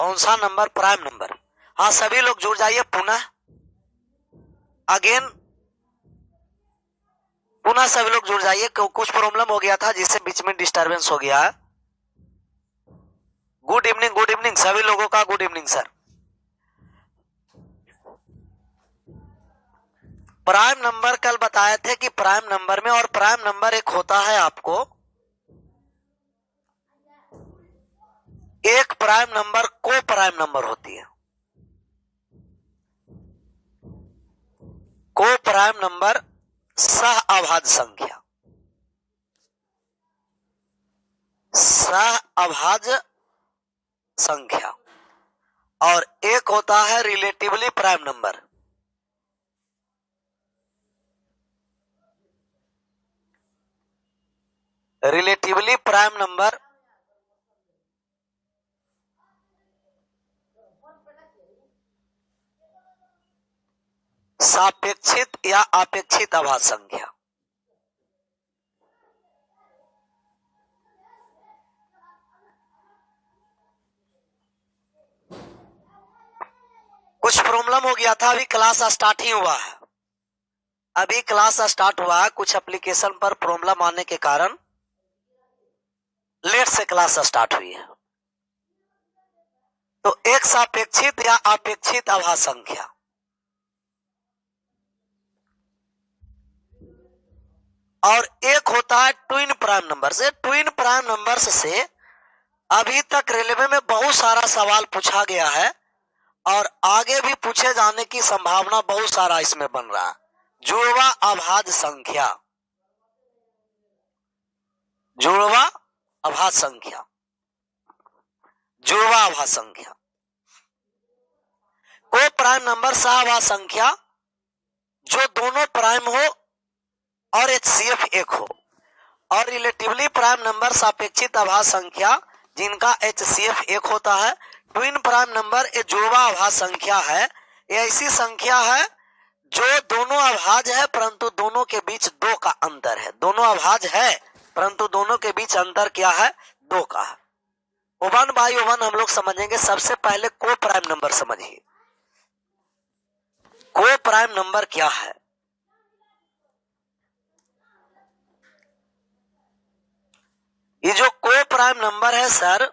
कौन सा number? Prime number. हाँ, सभी लोग जुड़ जाइए पुनः सभी लोग जुड़ जाइए। कुछ प्रॉब्लम हो गया था जिससे बीच में डिस्टरबेंस हो गया है। गुड इवनिंग सभी लोगों का good evening sir. Prime number कल बताए थे कि प्राइम नंबर में, और प्राइम नंबर एक होता है आपको, एक प्राइम नंबर को प्राइम नंबर होती है। को प्राइम नंबर सह अभाज्य संख्या, सह अभाज्य संख्या, और एक होता है relatively prime number. Relatively prime number सापेक्षित या अपेक्षित अभाज्य संख्या। कुछ प्रॉब्लम हो गया था, अभी क्लास स्टार्ट ही हुआ है। अभी क्लास स्टार्ट हुआ है, कुछ एप्लीकेशन पर प्रॉब्लम आने के कारण लेट से क्लास स्टार्ट हुई है। तो एक सापेक्षित या अपेक्षित अभाज्य संख्या, और एक होता है ट्विन प्राइम नंबर से। ट्विन प्राइम नंबर्स से अभी तक रेलवे में बहुत सारा सवाल पूछा गया है, और आगे भी पूछे जाने की संभावना बहुत सारा इसमें बन रहा है। जुड़वा अभाज्य संख्या, जुड़वा अभाज्य संख्या, जुड़वा अभाज्य संख्या। को प्राइम नंबर सहअभाज्य संख्या जो दोनों प्राइम हो और एचसीएफ एक हो, और रिलेटिवली प्राइम नंबर सापेक्षित अभाज्य संख्या जिनका एचसीएफ एक होता है। ट्विन प्राइम नंबर एक जुड़वा अभाज्य संख्या है। ये ऐसी संख्या है जो दोनों अभाज्य है परंतु दोनों के बीच दो का अंतर है। दोनों अभाज्य है परंतु दोनों के बीच अंतर क्या है? दो का है। वन बाई वन हम लोग समझेंगे। सबसे पहले को प्राइम नंबर समझिए। को प्राइम नंबर क्या है? ये जो को प्राइम नंबर है सर,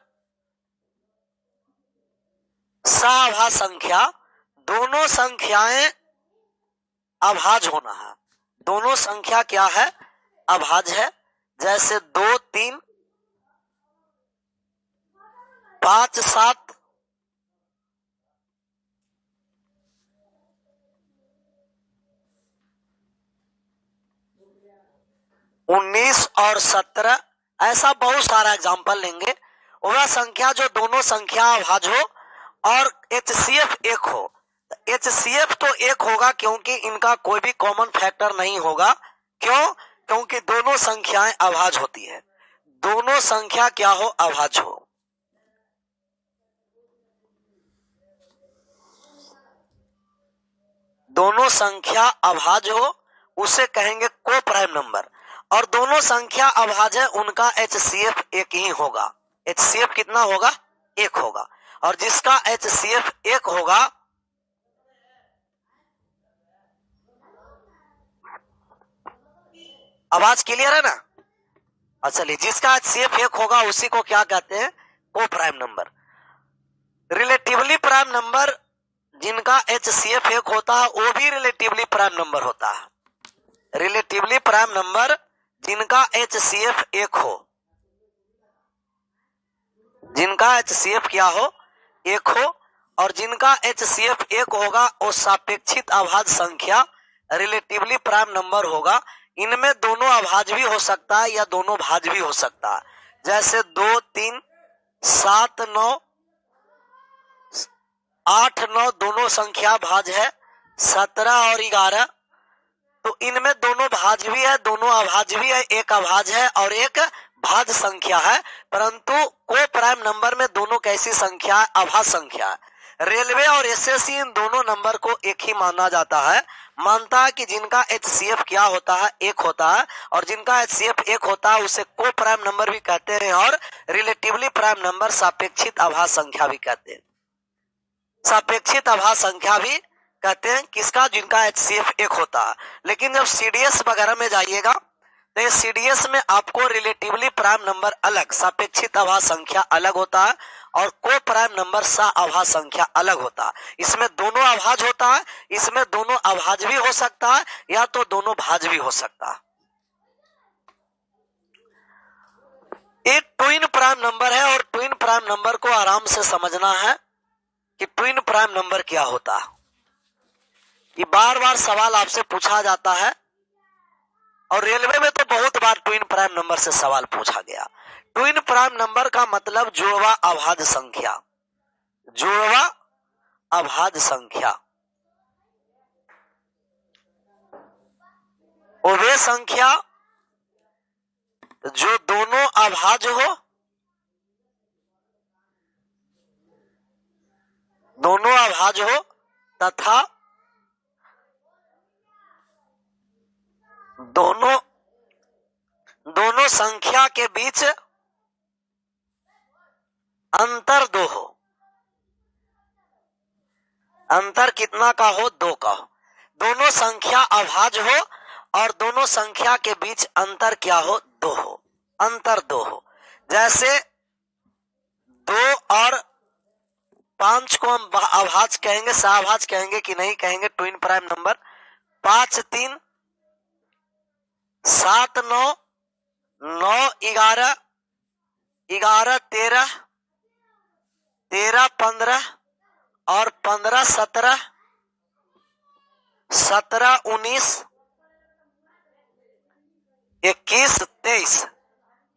सहअभाज्य संख्या, दोनों संख्याएं अभाज्य होना है। दोनों संख्या क्या है? अभाज्य है। जैसे 2, 3, 5, 7, 19 और 17, ऐसा बहुत सारा एग्जाम्पल लेंगे। वह संख्या जो दोनों संख्या अभाज्य हो और एचसीएफ एक हो। एचसीएफ तो एक होगा क्योंकि इनका कोई भी कॉमन फैक्टर नहीं होगा। क्यों? क्योंकि दोनों संख्याएं अभाज्य होती है। दोनों संख्या क्या हो? अभाज्य हो। दोनों संख्या अभाज्य हो उसे कहेंगे को प्राइम नंबर। और दोनों संख्या अभाज्य है, उनका एचसीएफ एक ही होगा। एचसीएफ कितना होगा? एक होगा। और जिसका एचसीएफ एक होगा, आवाज क्लियर है ना? और चलिए, जिसका एचसीएफ एक होगा उसी को क्या कहते हैं? को prime number. Relatively prime number जिनका एचसीएफ एक होता है वो भी रिलेटिवली प्राइम नंबर होता है। रिलेटिवली प्राइम नंबर जिनका एचसीएफ एक हो, जिनका एचसीएफ क्या हो? एक हो, और जिनका एचसीएफ एक होगा वो सापेक्षित अभाज्य संख्या रिलेटिवली प्राइम नंबर होगा। इनमें दोनों अभाज्य भी हो सकता है या दोनों भाज्य भी हो सकता है। जैसे 2, 3, 7, 9, 8, 9 दोनों संख्या भाज्य है। 17 और 11, तो इनमें दोनों भाज्य भी है, दोनों अभाज्य भी है। एक अभाज्य है और एक भाज्य संख्या है। परंतु को प्राइम नंबर में दोनों कैसी संख्या है? अभाज्य संख्या है। रेलवे और एसएससी इन दोनों नंबर को एक ही माना जाता है। मानता है कि जिनका एचसीएफ क्या होता है? एक होता है, और जिनका एचसीएफ एक होता है उसे को प्राइम नंबर भी कहते हैं और रिलेटिवली प्राइम नंबर सापेक्षित अभाज्य संख्या भी कहते हैं। सापेक्षित आभास संख्या भी कहते हैं किसका, जिनका HCF 1 होता है। लेकिन जब CDS वगैरह में जाइएगा तो ये CDS में आपको रिलेटिवली प्राइम नंबर अलग, सापेक्षित आभास संख्या अलग होता है और को प्राइम नंबर सह आभास संख्या अलग होता है। इसमें दोनों अभाज्य होता है, इसमें दोनों अभाज्य भी हो सकता है या तो दोनों भाज्य भी हो सकता है। एक ट्विन प्राइम नंबर है और ट्विन प्राइम नंबर को आराम से समझना है कि ट्विन प्राइम नंबर क्या होता है। ये बार बार सवाल आपसे पूछा जाता है और रेलवे में तो बहुत बार ट्विन प्राइम नंबर से सवाल पूछा गया। ट्विन प्राइम नंबर का मतलब जुड़वा अभाज्य संख्या, जुड़वा अभाज्य संख्या। और वे संख्या जो दोनों अभाज्य हो, दोनों अभाज्य हो तथा दोनों संख्या के बीच अंतर 2 हो। अंतर कितना का हो? 2 का हो। दोनों संख्या अभाज्य हो और दोनों संख्या के बीच अंतर क्या हो? 2 हो, अंतर 2 हो। जैसे 2 और 5 को हम अभाज्य कहेंगे, सहअभाज्य कहेंगे कि नहीं कहेंगे? ट्विन प्राइम नंबर 5 3 7 9 9 11 11 13 13 15 और 15 17 17 19 21 23।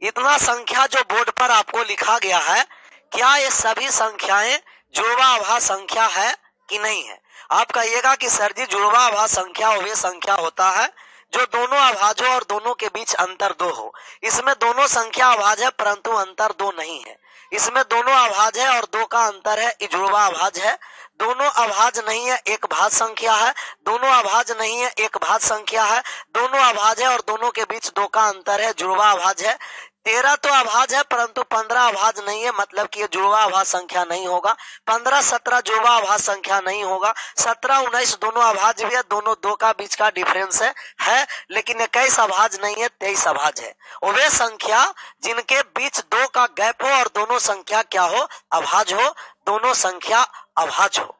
इतना संख्या जो बोर्ड पर आपको लिखा गया है, क्या ये सभी संख्याएं जुड़वा आभास संख्या है कि नहीं है? आप कहिएगा कि सर जी जुड़वा आभास संख्या वे संख्या होता है जो दोनों अभाज्य और दोनों के बीच अंतर 2 हो। इसमें दोनों संख्या अभाज्य है परंतु अंतर 2 नहीं है। इसमें दोनों अभाज्य है और 2 का अंतर है, ये जुड़वा अभाज्य है। दोनों अभाज्य नहीं है, एक भाज्य संख्या है। दोनों अभाज्य नहीं है, एक भाज्य संख्या है। दोनों अभाज्य है और दोनों के बीच 2 का अंतर है, जुड़वा अभाज्य है। 13 तो अभाज्य है परंतु 15 अभाज्य नहीं है, मतलब कि ये जुड़वा आभास संख्या नहीं होगा। 15 17 जुड़वा आभास संख्या नहीं होगा। 17 19 दोनों अभाज्य भी है, दोनों 2 का बीच का डिफरेंस है लेकिन 21 अभाज्य नहीं है, 23 अभाज्य है। और वे संख्या जिनके बीच 2 का गैप हो और दोनों संख्या क्या हो? अभाज्य हो। दोनों संख्या अभाज्य हो,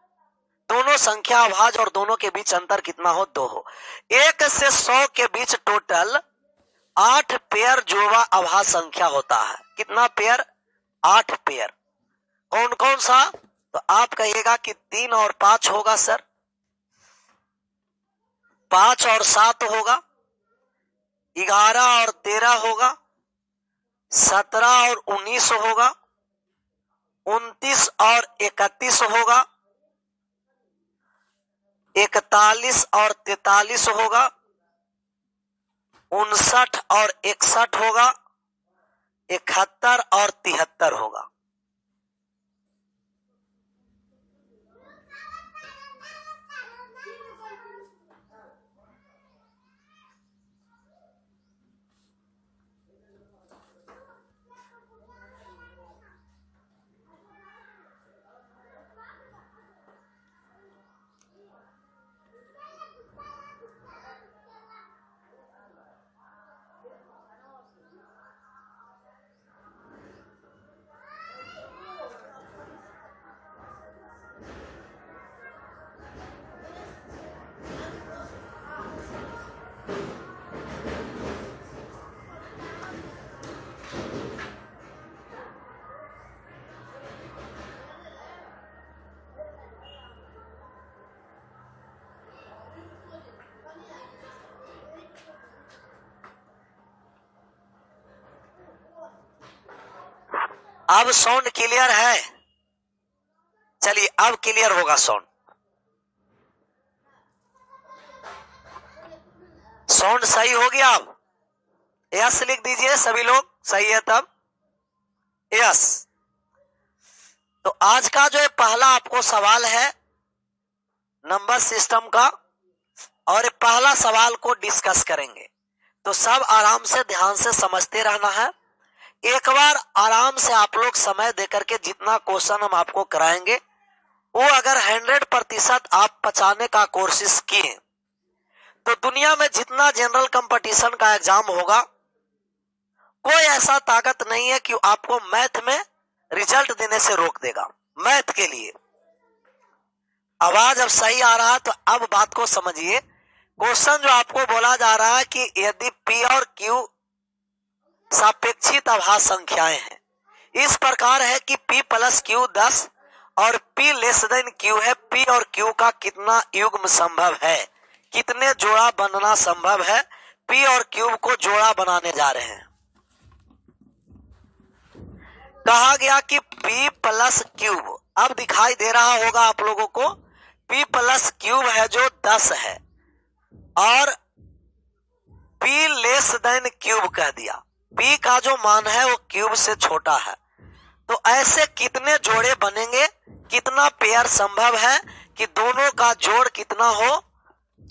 दोनों संख्या अभाज्य और दोनों के बीच अंतर कितना हो? 2 हो। 1 से 100 के बीच टोटल 8 पेयर जुड़वा आभास संख्या होता है। कितना पेयर? 8 पेयर। कौन कौन सा? तो आप कहिएगा कि 3 और 5 होगा सर, 5 और 7 होगा, 11 और 13 होगा, 17 और 19 होगा, 29 और 31 होगा, 41 और 43 होगा, 59 और 61 होगा, 71 और 73 होगा। अब साउंड क्लियर है? चलिए अब क्लियर होगा साउंड। साउंड सही हो गया? अब यस लिख दीजिए सभी लोग, सही है तब यस। तो आज का जो है पहला आपको सवाल है नंबर सिस्टम का, और पहला सवाल को डिस्कस करेंगे। तो सब आराम से ध्यान से समझते रहना है। एक बार आराम से आप लोग समय देकर के जितना क्वेश्चन हम आपको कराएंगे वो अगर 100% आप पचाने का कोशिश किए तो दुनिया में जितना जनरल कंपटीशन का एग्जाम होगा कोई ऐसा ताकत नहीं है कि आपको मैथ में रिजल्ट देने से रोक देगा। मैथ के लिए आवाज अब सही आ रहा है तो अब बात को समझिए। क्वेश्चन जो आपको बोला जा रहा है कि यदि P और Q सापेक्षित आभास संख्याएं हैं, इस प्रकार है कि P प्लस Q 10 और P लेस देन Q है, P और Q का कितना युग्म संभव है, कितने जोड़ा बनना संभव है। P और Q को जोड़ा बनाने जा रहे हैं। कहा गया कि P प्लस क्यूब, अब दिखाई दे रहा होगा आप लोगों को, P प्लस क्यूब है जो 10 है और P लेस देन क्यूब कह दिया। P का जो मान है वो क्यूब से छोटा है। तो ऐसे कितने जोड़े बनेंगे, कितना पेयर संभव है कि दोनों का जोड़ कितना हो।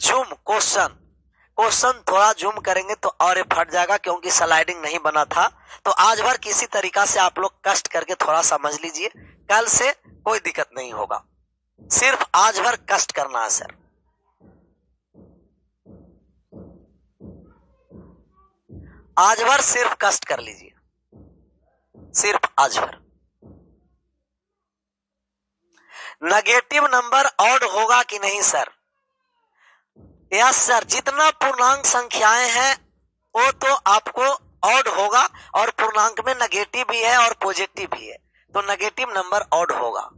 जूम क्वेश्चन थोड़ा जूम करेंगे तो और ये फट जाएगा क्योंकि स्लाइडिंग नहीं बना था। तो आज भर किसी तरीका से आप लोग कष्ट करके थोड़ा समझ लीजिए, कल से कोई दिक्कत नहीं होगा। सिर्फ आज भर कष्ट करना है सर। आज भर सिर्फ कष्ट कर लीजिए, सिर्फ आज भर। नेगेटिव नंबर ऑड होगा कि नहीं सर? यस सर, जितना पूर्णांक संख्याएं हैं वो तो आपको ऑड होगा और पूर्णांक में नेगेटिव भी है और पॉजिटिव भी है, तो नेगेटिव नंबर ऑड होगा।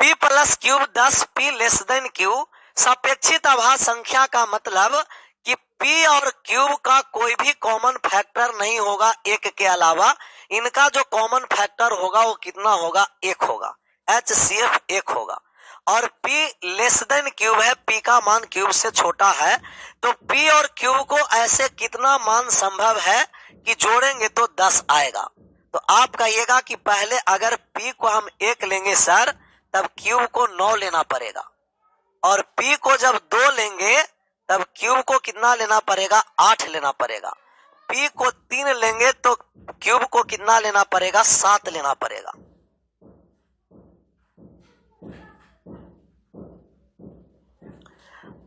P plus cube 10 P less than Q सापेक्षित आभास संख्या का मतलब कि P और क्यूब का कोई भी कॉमन फैक्टर नहीं होगा एक के अलावा। इनका जो कॉमन फैक्टर होगा वो कितना होगा? 1 होगा, HCF 1 होगा। और P लेस देन क्यूब है, P का मान क्यूब से छोटा है, तो P और क्यूब को ऐसे कितना मान संभव है कि जोड़ेंगे तो 10 आएगा। तो आप कहिएगा कि पहले अगर P को हम 1 लेंगे सर तब क्यूब को 9 लेना पड़ेगा, और P को जब 2 लेंगे तब क्यूब को कितना लेना पड़ेगा? 8 लेना पड़ेगा। P को 3 लेंगे तो क्यूब को कितना लेना पड़ेगा? 7 लेना पड़ेगा।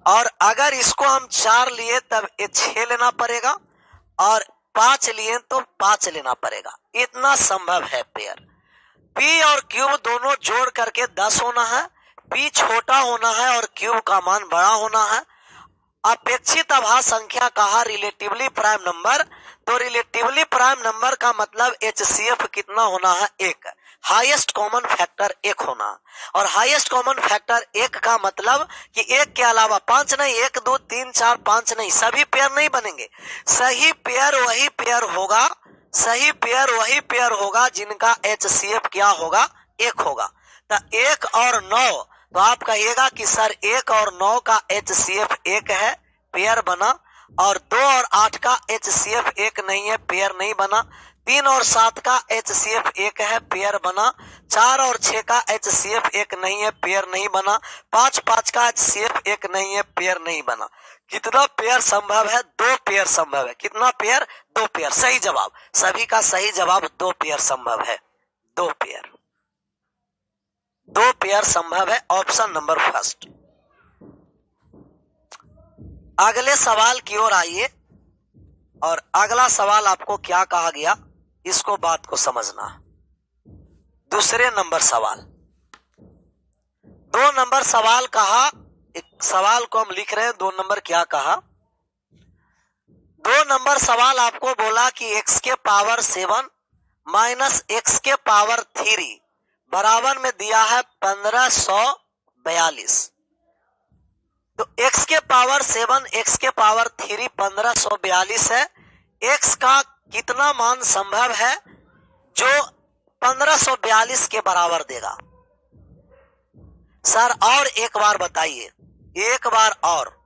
और अगर इसको हम 4 लिए तब ये 6 लेना पड़ेगा, और 5 लिए तो 5 लेना पड़ेगा। इतना संभव है पेयर। P और क्यूब दोनों जोड़ करके 10 होना है, P छोटा होना है और क्यूब का मान बड़ा होना है। अपेक्षित आभास संख्या कहा रिलेटिवली प्राइम नंबर, तो रिलेटिवली प्राइम नंबर का मतलब HCF कितना होना है? 1। हाईएस्ट कॉमन फैक्टर 1 होना, और हाईएस्ट कॉमन फैक्टर 1 का मतलब कि 1 के अलावा 5 नहीं, 1 2 3 4 5 नहीं, सभी पेयर नहीं बनेंगे। सही पेयर वही पेयर होगा, सही पेयर वही पेयर होगा जिनका HCF क्या होगा? 1 होगा। तो 1 और 9, तो आप कहिएगा कि सर 1 और 9 का HCF 1 है, पेयर बना, और 2 और 8 का HCF 1 नहीं है, पेयर नहीं बना। 3 और 7 का HCF 1 है, पेयर बना। 4 और 6 का HCF 1 नहीं है, पेयर नहीं बना। 5 का HCF 1 नहीं है, पेयर नहीं बना। कितना पेयर संभव है? 2 पेयर संभव है। कितना पेयर? 2 पेयर। सही जवाब, सभी का सही जवाब 2 पेयर संभव है। 2 पेयर, 2 पेयर संभव है। Option number first. अगले सवाल की ओर आइए, और अगला सवाल आपको क्या कहा गया इसको बात को समझना। दूसरे नंबर सवाल, 2 नंबर सवाल कहा, एक सवाल को हम लिख रहे हैं, 2 नंबर क्या कहा? 2 नंबर सवाल आपको बोला कि x के पावर 7 माइनस x के पावर 3 बराबर में दिया है 1542। तो x के पावर 7, x के पावर 3 1542 है। x का कितना मान संभव है जो 1542 के बराबर देगा? सर और एक बार बताइए, एक बार और,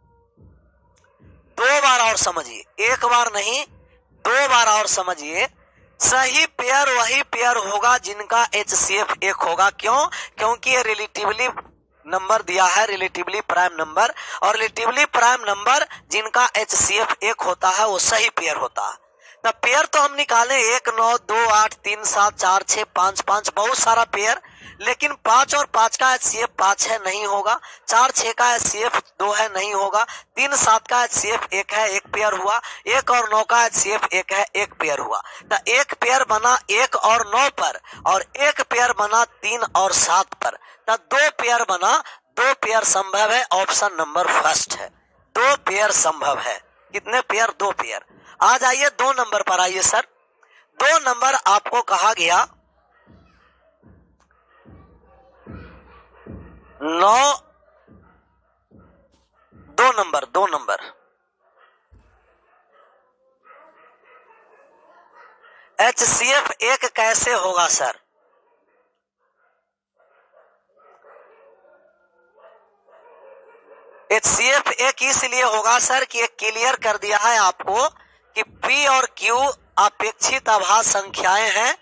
2 बार और समझिए, एक बार नहीं 2 बार और समझिए। सही पेयर वही पेयर होगा जिनका HCF 1 होगा। क्यों? क्योंकि ये रिलेटिवली नंबर दिया है, रिलेटिवली प्राइम नंबर, और रिलेटिवली प्राइम नंबर जिनका HCF 1 होता है वो सही पेयर होता है। तब पेयर तो हम निकाले 1 9 2 8 3 7 4 6 5 5 बहुत सारा पेयर, लेकिन 5 और 5 का HCF 5 है, नहीं होगा। 4 6 का HCF 2 है, नहीं होगा। 3 7 का HCF 1 है, 1 पेयर हुआ। 1 और 9 का HCF 1 है, 1 पेयर हुआ। तो 1 पेयर बना 1 और 9 पर, और 1 पेयर बना 3 और 7 पर। तो 2 पेयर बना, 2 पेयर संभव है, ऑप्शन नंबर फर्स्ट है। 2 पेयर संभव है। कितने पेयर? 2 पेयर। आ जाइए 2 नंबर पर आइए सर। 2 नंबर आपको कहा गया 9 2 नंबर HCF 1 कैसे होगा सर? HCF 1 इसलिए होगा सर कि एक क्लियर कर दिया है आपको कि P और Q अपेक्षित आभास संख्याएं हैं।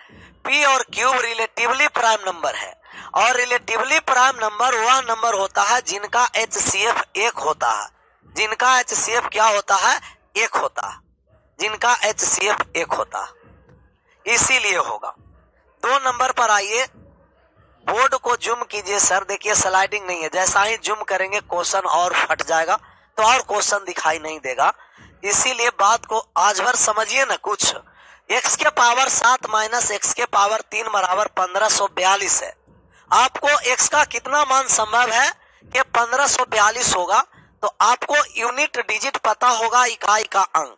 P और Q रिलेटिवली प्राइम नंबर है, और रिलेटिवली प्राइम नंबर वह नंबर होता है जिनका HCF 1 होता है। जिनका HCF क्या होता है? 1 होता है। जिनका HCF 1 होता है, इसीलिए होगा। 2 नंबर पर आइए। बोर्ड को जूम कीजिए सर। देखिए स्लाइडिंग नहीं है, जैसा ही जूम करेंगे क्वेश्चन और फट जाएगा, तो और क्वेश्चन दिखाई नहीं देगा। इसीलिए बात को आज भर समझिए ना कुछ। x के पावर 7 माइनस x के पावर 3 बराबर 1542 है। आपको x का कितना मान संभव है कि 1542 होगा? तो आपको यूनिट डिजिट पता होगा, इकाई का अंक,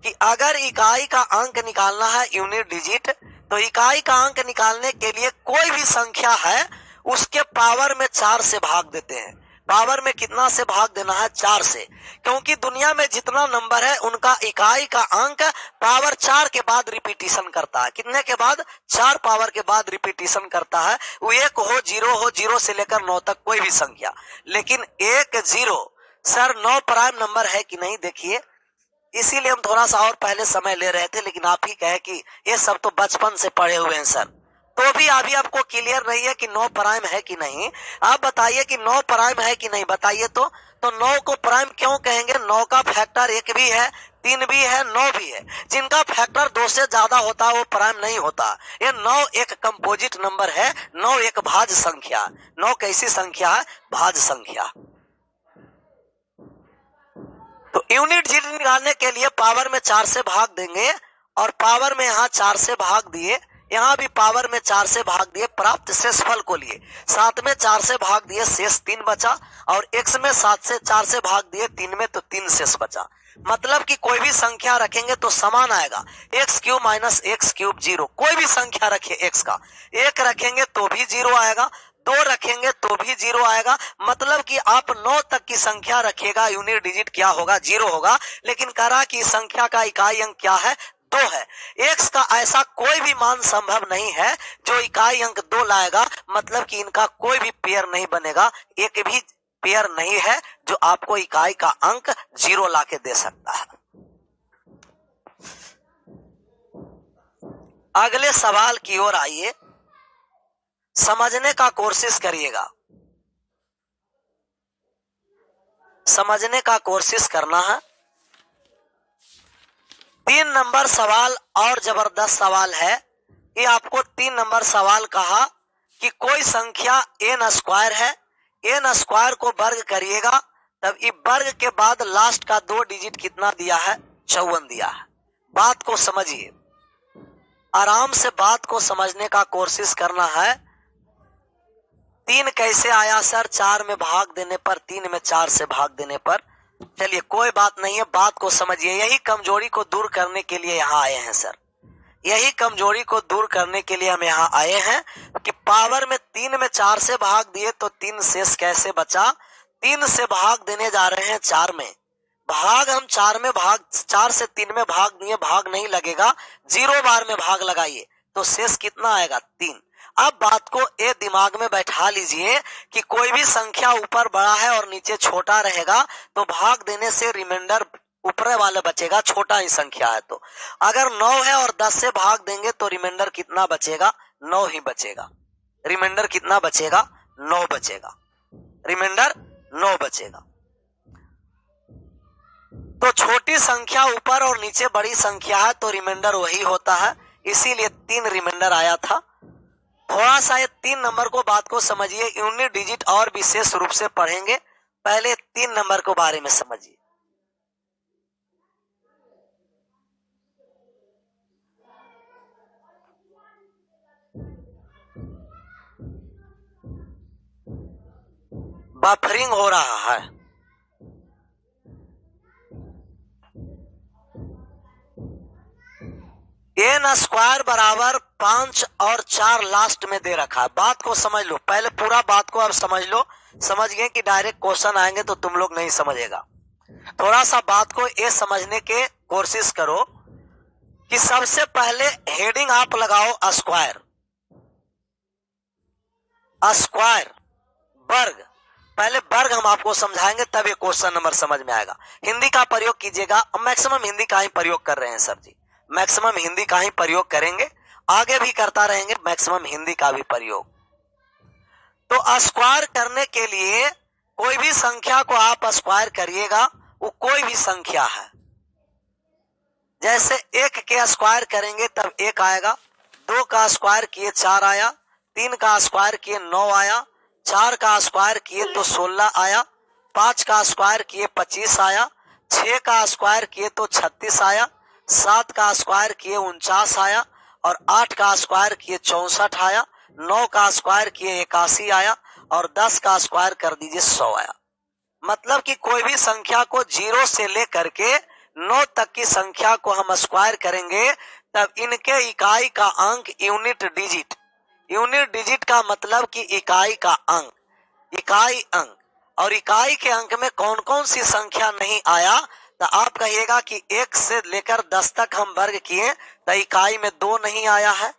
कि अगर इकाई का अंक निकालना है यूनिट डिजिट, तो इकाई का अंक निकालने के लिए कोई भी संख्या है उसके पावर में 4 से भाग देते हैं। पावर में कितना से भाग देना है? 4 से। क्योंकि दुनिया में जितना नंबर है उनका इकाई का अंक पावर 4 के बाद रिपीटिशन करता है। कितने के बाद? 4 पावर के बाद रिपीटिशन करता है। वो 1 हो, 0 हो, 0 से लेकर 9 तक कोई भी संख्या। लेकिन 1 0 सर 9 प्राइम नंबर है कि नहीं? देखिए, इसीलिए हम थोड़ा सा और पहले समय ले रहे थे, लेकिन आप ही कहे कि ये सब तो बचपन से पढ़े हुए हैं सर, तो भी अभी आपको क्लियर नहीं है कि 9 प्राइम है कि नहीं। आप बताइए कि 9 प्राइम है कि नहीं, बताइए तो 9 को प्राइम क्यों कहेंगे? 9 का फैक्टर 1 भी है, 3 भी है, 9 भी है। जिनका फैक्टर 2 से ज्यादा होता है वो प्राइम नहीं होता। ये 9 एक कंपोजिट नंबर है, 9 एक भाज्य संख्या। 9 कैसी संख्या है? भाज्य संख्या। तो यूनिट डिजिट निकालने के लिए पावर में 4 से भाग देंगे, और पावर में यहाँ 4 से भाग दिए, यहाँ भी पावर में 4 से भाग दिए, प्राप्त शेषफल को लिए 7 में 4 से भाग दिए, शेष 3 बचा, और x में 7 से 4 से भाग दिए 3 में, तो 3 शेष बचा। मतलब कि कोई भी संख्या रखेंगे तो समान आएगा। X cube minus x cube 0। कोई भी संख्या रखिए x का, 1 रखेंगे तो भी 0 आएगा, 2 रखेंगे तो भी 0 आएगा। मतलब कि आप 9 तक की संख्या रखिएगा, यूनिट डिजिट क्या होगा? 0 होगा। लेकिन करा कि संख्या का इकाई अंक क्या है? 2 है। x का ऐसा कोई भी मान संभव नहीं है जो इकाई अंक 2 लाएगा। मतलब कि इनका कोई भी पेयर नहीं बनेगा, एक भी पेयर नहीं है जो आपको इकाई का अंक 0 लाके दे सकता है। अगले सवाल की ओर आइए, समझने का कोशिश करिएगा। समझने का कोशिश करना है। 3 नंबर सवाल और जबरदस्त सवाल है। ये आपको 3 नंबर सवाल कहा कि कोई संख्या n स्क्वायर है, n स्क्वायर को वर्ग करिएगा, तब इस वर्ग के बाद लास्ट का 2 डिजिट कितना दिया है? 54 दिया है। बात को समझिए, आराम से बात को समझने का कोशिश करना है। 3 कैसे आया सर? 4 में भाग देने पर, 3 में 4 से भाग देने पर। चलिए कोई बात नहीं है, बात को समझिए। यही कमजोरी को दूर करने के लिए यहाँ आए हैं सर। यही कमजोरी को दूर करने के लिए हम यहाँ आए हैं कि पावर में 3 में 4 से भाग दिए तो 3 शेष कैसे बचा? 3 से भाग देने जा रहे हैं 4 में। भाग हम 4 से 3 में भाग दिए, भाग नहीं लगेगा। 0 बार में भाग लगाइए तो शेष कितना आएगा? 3। अब बात को ए दिमाग में बैठा लीजिए कि कोई भी संख्या ऊपर बड़ा है और नीचे छोटा रहेगा, तो भाग देने से रिमाइंडर ऊपर वाले बचेगा, छोटा ही संख्या है। तो अगर 9 है और 10 से भाग देंगे तो रिमाइंडर कितना बचेगा? 9 ही बचेगा। रिमाइंडर कितना बचेगा? 9 बचेगा। रिमाइंडर 9 बचेगा। तो छोटी संख्या ऊपर और नीचे बड़ी संख्या है तो रिमाइंडर वही होता है, इसीलिए 3 रिमाइंडर आया था। थोड़ा सा ये 3 नंबर को बात को समझिए, यूनिट डिजिट और विशेष रूप से पढ़ेंगे, पहले 3 नंबर को बारे में समझिए। बफरिंग हो रहा है। एन स्क्वायर बराबर 5 और 4 लास्ट में दे रखा है। बात को समझ लो, पहले पूरा बात को अब समझ लो। समझ गए कि डायरेक्ट क्वेश्चन आएंगे तो तुम लोग नहीं समझेगा। थोड़ा सा बात को ये समझने के कोशिश करो कि सबसे पहले हेडिंग आप लगाओ स्क्वायर, स्क्वायर वर्ग। पहले वर्ग हम आपको समझाएंगे तब ये क्वेश्चन नंबर समझ में आएगा। हिंदी का प्रयोग कीजिएगा, मैक्सिमम हिंदी का ही प्रयोग कर रहे हैं सर जी, मैक्सिमम हिंदी का ही प्रयोग करेंगे, आगे भी करता रहेंगे मैक्सिमम हिंदी का भी प्रयोग। तो स्क्वायर करने के लिए कोई भी संख्या को आप स्क्वायर करिएगा, वो कोई भी संख्या है। जैसे 1 के स्क्वायर करेंगे तब 1 आएगा, 2 का स्क्वायर किए 4 आया, 3 का स्क्वायर किए 9 आया, 4 का स्क्वायर किए तो 16 आया, 5 का स्क्वायर किए 25 आया, 6 का स्क्वायर किए तो 36 आया, 7 का स्क्वायर किए 49 आया, और 8 का स्क्वायर किए 64 आया, 9 का स्क्वायर किए 81 आया, और 10 का स्क्वायर कर दीजिए 100 आया। मतलब कि कोई भी संख्या को 0 से लेकर के 9 तक की संख्या को हम स्क्वायर करेंगे तब इनके इकाई का अंक यूनिट डिजिट, यूनिट डिजिट का मतलब कि इकाई का अंक, इकाई अंक। और इकाई के अंक में कौन कौन सी संख्या नहीं आया तो आप कहिएगा कि 1 से लेकर 10 तक हम वर्ग किए तो इकाई में 2 नहीं आया है,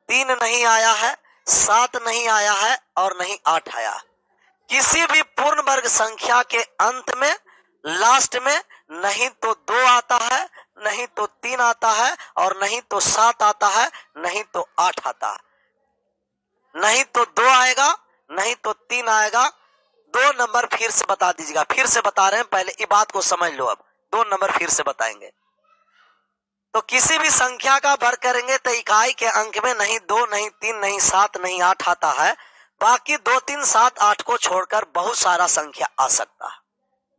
3 नहीं आया है, 7 नहीं आया है, और नहीं 8 आया। किसी भी पूर्ण वर्ग संख्या के अंत में लास्ट में नहीं तो 2 आता है, नहीं तो 3 आता है, और नहीं तो 7 आता है, नहीं तो 8 आता है। नहीं तो 2 आएगा, नहीं तो 3 आएगा। 2 नंबर फिर से बता दीजिएगा, फिर से बता रहे हैं, पहले ये बात को समझ लो। अब 2 नंबर फिर से बताएंगे। तो किसी भी संख्या का वर्ग करेंगे तो इकाई के अंक में नहीं 2, नहीं 3, नहीं 7, नहीं 8 आता है। बाकी 2, 3, 7, 8 को छोड़कर बहुत सारा संख्या आ सकता है,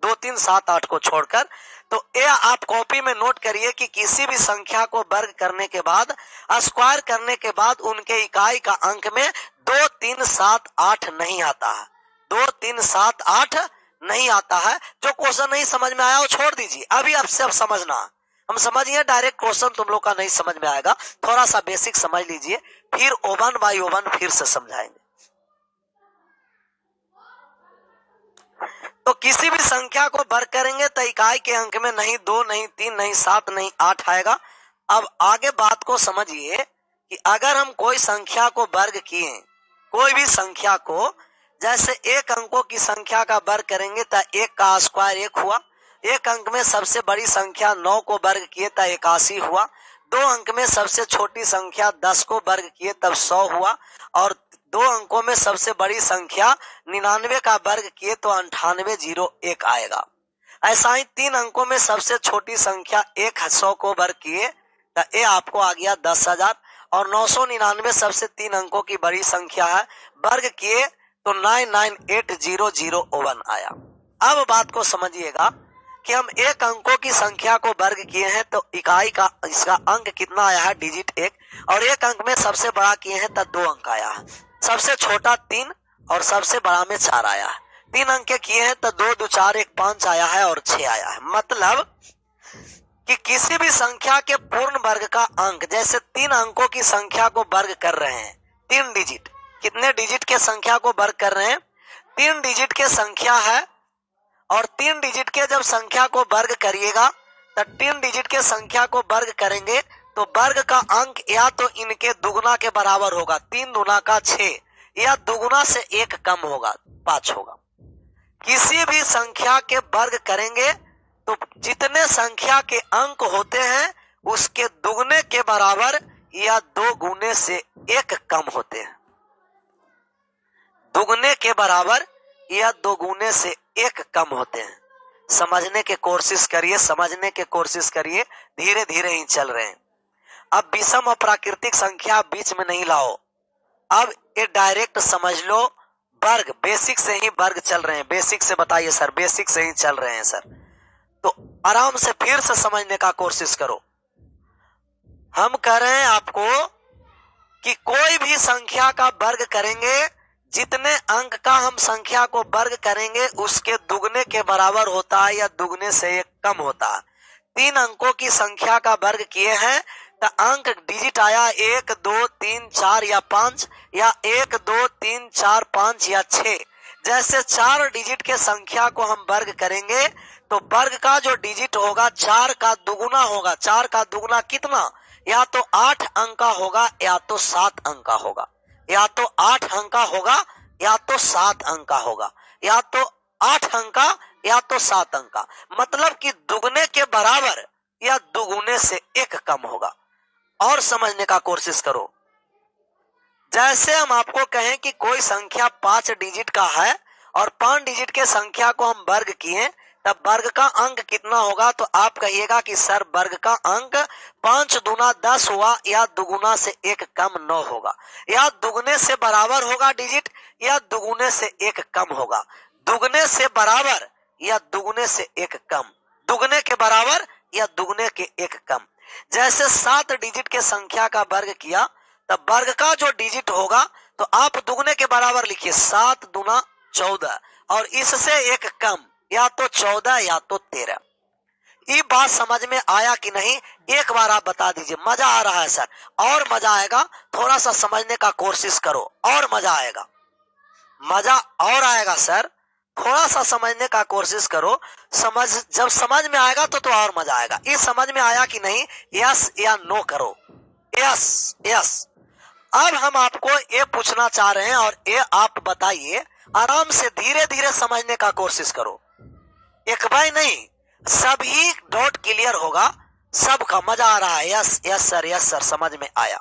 2, 3, 7, 8 को छोड़कर। तो ये आप कॉपी में नोट करिए कि किसी भी संख्या को वर्ग करने के बाद, स्क्वायर करने के बाद उनके इकाई का अंक में 2, 3, 7, 8 नहीं आता है, 2, 3, 7, 8 नहीं आता है। जो क्वेश्चन नहीं समझ में आया वो छोड़ दीजिए, अभी आपसे अब समझना। हम समझिए डायरेक्ट क्वेश्चन तुम लोग का नहीं समझ में आएगा, थोड़ा सा बेसिक समझ लीजिए, फिर ओवन बाई ओवन फिर से समझाएंगे। तो किसी भी संख्या को वर्ग करेंगे तो इकाई के अंक में नहीं 2, नहीं 3, नहीं 7, नहीं 8 आएगा। अब आगे बात को समझिए कि अगर हम कोई संख्या को वर्ग किए, कोई भी संख्या को, जैसे 1 अंकों की संख्या का वर्ग करेंगे तो 1 का स्क्वायर 1 हुआ, 1 अंक में सबसे बड़ी संख्या 9 को वर्ग किए तो 81 हुआ, 2 अंक में सबसे छोटी संख्या 10 को वर्ग किए तब 100 हुआ, और 2 अंकों में सबसे बड़ी संख्या 99 का वर्ग किए तो 9801 आएगा। ऐसा ही 3 अंकों में सबसे छोटी संख्या 100 को वर्ग किए तो ये आपको आ गया 10,000, और 999 सबसे 3 अंकों की बड़ी संख्या है, वर्ग किए तो 998001 आया। अब बात को समझिएगा कि हम 1 अंकों की संख्या को वर्ग किए हैं तो इकाई का इसका अंक कितना आया है, डिजिट 1, और 1 अंक में सबसे बड़ा किए हैं तो 2 अंक आया है, सबसे छोटा 3 और सबसे बड़ा में 4 आया है। 3 अंक के किए हैं तो 2, 2, 4, 1, 5 आया है और 6 आया है। मतलब कि किसी भी संख्या के पूर्ण वर्ग का अंक, जैसे 3 अंकों की संख्या को वर्ग कर रहे हैं, 3 डिजिट, कितने डिजिट के संख्या को वर्ग कर रहे हैं, 3 डिजिट के संख्या है, और 3 डिजिट के जब संख्या को वर्ग करिएगा तो 3 डिजिट के संख्या को वर्ग करेंगे तो वर्ग का अंक या तो इनके दुगुना के बराबर होगा, 3 दूना का 6, या दुगुना से 1 कम होगा, 5 होगा। किसी भी संख्या के वर्ग करेंगे तो जितने संख्या के अंक होते हैं उसके दुगने के बराबर या 2 गुने से 1 कम होते हैं, दुगने के बराबर या 2 गुने से 1 कम होते हैं। समझने की कोशिश करिए, समझने की कोशिश करिए, धीरे धीरे ही चल रहे हैं। अब विषम और प्राकृतिक संख्या बीच में नहीं लाओ, अब ये डायरेक्ट समझ लो, वर्ग, बेसिक से ही वर्ग चल रहे हैं। बेसिक से बताइए सर, बेसिक से ही चल रहे हैं सर, तो आराम से फिर से समझने का कोशिश करो। हम कह रहे हैं आपको कि कोई भी संख्या का वर्ग करेंगे, जितने अंक का हम संख्या को वर्ग करेंगे उसके दुगने के बराबर होता है या दुगने से एक कम होता है। 3 अंकों की संख्या का वर्ग किए हैं तो अंक डिजिट आया 1 2 3 4 या 5, या 1 2 3 4 5 या 6। जैसे 4 डिजिट के संख्या को हम वर्ग करेंगे तो वर्ग का जो डिजिट होगा 4 का दुगुना होगा। 4 का दुगुना कितना? या तो 8 अंक का होगा या तो 7 अंक का होगा, या तो 8 अंक का होगा या तो 7 अंक का होगा, या तो 8 अंक का या तो 7 अंक का। मतलब कि दुगने के बराबर या दुगुने से एक कम होगा। और समझने का कोशिश करो, जैसे हम आपको कहें कि कोई संख्या 5 डिजिट का है और 5 डिजिट के संख्या को हम वर्ग किए, तब वर्ग का अंक कितना होगा? तो आप कहिएगा कि सर वर्ग का अंक 5 दूना 10 हुआ, या दुगुना से एक कम 9 होगा, या दुगने से बराबर होगा डिजिट या दुगुने से एक कम होगा। दुगने से बराबर या दुगने से एक कम, दुगने के बराबर या दुगने के एक कम। जैसे 7 डिजिट के संख्या का वर्ग किया, तब वर्ग का जो डिजिट होगा तो आप दुगने के बराबर लिखिए 7 दूना 14, और इससे एक कम, या तो 14 या तो 13। ये बात समझ में आया कि नहीं? एक बार आप बता दीजिए। मजा आ रहा है सर? और मजा आएगा, थोड़ा सा समझने का कोशिश करो और मजा आएगा। मजा और आएगा सर, थोड़ा सा समझने का कोशिश करो। जब समझ में आएगा तो और मजा आएगा। ये समझ में आया कि नहीं? यस या नो करो। Yes yes. अब हम आपको ये पूछना चाह रहे हैं और ये आप बताइए। आराम से धीरे धीरे समझने का कोशिश करो, एक बार नहीं, सभी डॉट क्लियर होगा, सबका मजा आ रहा है। Yes yes sir, yes sir, समझ में आया।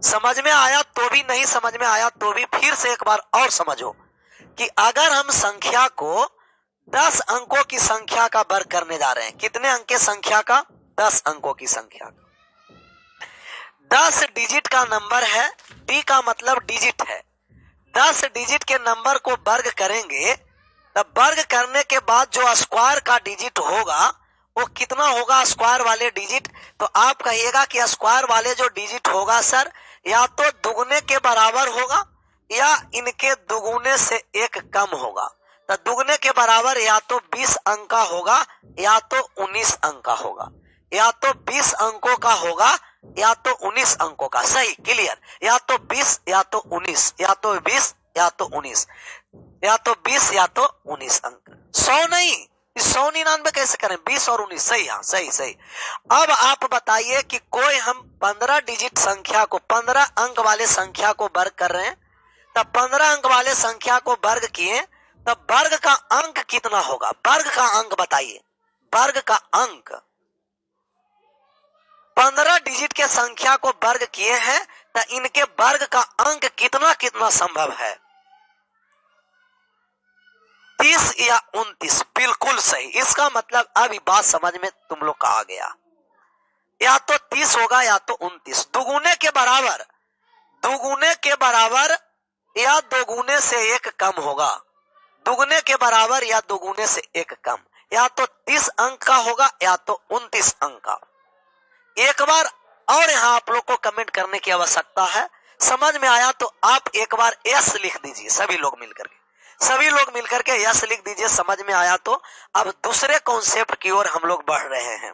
समझ में आया तो भी, नहीं समझ में आया तो भी फिर से एक बार और समझो कि अगर हम संख्या को 10 अंकों की संख्या का वर्ग करने जा रहे हैं। कितने अंक के संख्या का? 10 अंकों की संख्या का। 10 डिजिट का नंबर है, डी का मतलब डिजिट है। 10 डिजिट के नंबर को वर्ग करेंगे, तब वर्ग करने के बाद जो स्क्वायर का डिजिट होगा वो कितना होगा? स्क्वायर वाले डिजिट, तो आप कहिएगा कि स्क्वायर वाले जो डिजिट होगा सर, या तो दुगने के बराबर होगा या इनके दुगुने से एक कम होगा। तो दुगने के बराबर या तो 20 अंक का होगा या तो 19 अंक का होगा, या तो 20 अंकों का होगा या तो 19 अंकों का। सही, क्लियर। या तो 20 या तो 19, या तो 20 या तो 19, या तो 20 या तो 19 अंक। 100 नहीं, 199 कैसे करें? 20 और 19। सही, हाँ सही सही। अब आप बताइए कि कोई हम 15 डिजिट संख्या को, 15 अंक वाले संख्या को वर्ग कर रहे हैं, तब 15 अंक वाले संख्या को वर्ग किए, तब वर्ग का अंक कितना होगा? वर्ग का अंक बताइए। वर्ग का अंक 15 डिजिट के संख्या को वर्ग किए हैं, तो इनके वर्ग का अंक कितना कितना संभव है? 30 या 29। बिल्कुल सही। इसका मतलब अब बात समझ में तुम लोग का आ गया। या तो 30 होगा या तो 29। दुगुने के बराबर, दुगुने के बराबर या दोगुने से एक कम होगा। दुगने के बराबर या दोगुने से एक कम, या तो 30 अंक का होगा या तो 29 अंक का। एक बार और यहाँ आप लोग को कमेंट करने की आवश्यकता है। समझ में आया तो आप एक बार यस लिख दीजिए। सभी लोग मिलकर के, सभी लोग मिलकर के यस लिख दीजिए। समझ में आया तो अब दूसरे कॉन्सेप्ट की ओर हम लोग बढ़ रहे हैं।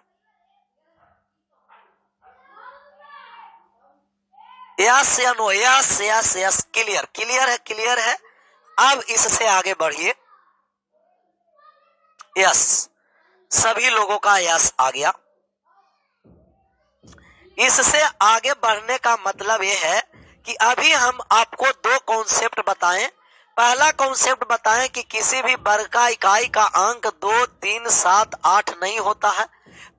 यस या no? Yes yes yes. Clear, clear है, क्लियर है। अब इससे आगे बढ़िए। यस, सभी लोगों का यस आ गया। इससे आगे बढ़ने का मतलब यह है कि अभी हम आपको 2 कॉन्सेप्ट बताएं। पहला कॉन्सेप्ट बताएं कि किसी भी वर्ग का इकाई का अंक 2, 3, 7, 8 नहीं होता है।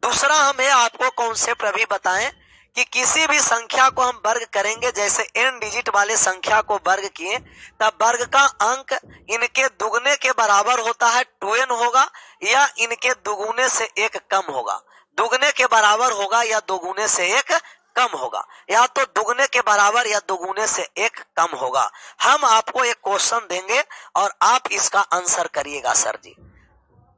दूसरा हमें आपको कॉन्सेप्ट अभी बताएं कि किसी भी संख्या को हम वर्ग करेंगे, जैसे n डिजिट वाले संख्या को वर्ग किए, तब वर्ग का अंक इनके दुगने के बराबर होता है 2n होगा, या इनके दुगुने से एक कम होगा। दुगने के बराबर होगा या दोगुने से एक कम होगा, या तो दुगने के बराबर या दोगुने से एक कम होगा। हम आपको एक क्वेश्चन देंगे और आप इसका आंसर करिएगा सर जी।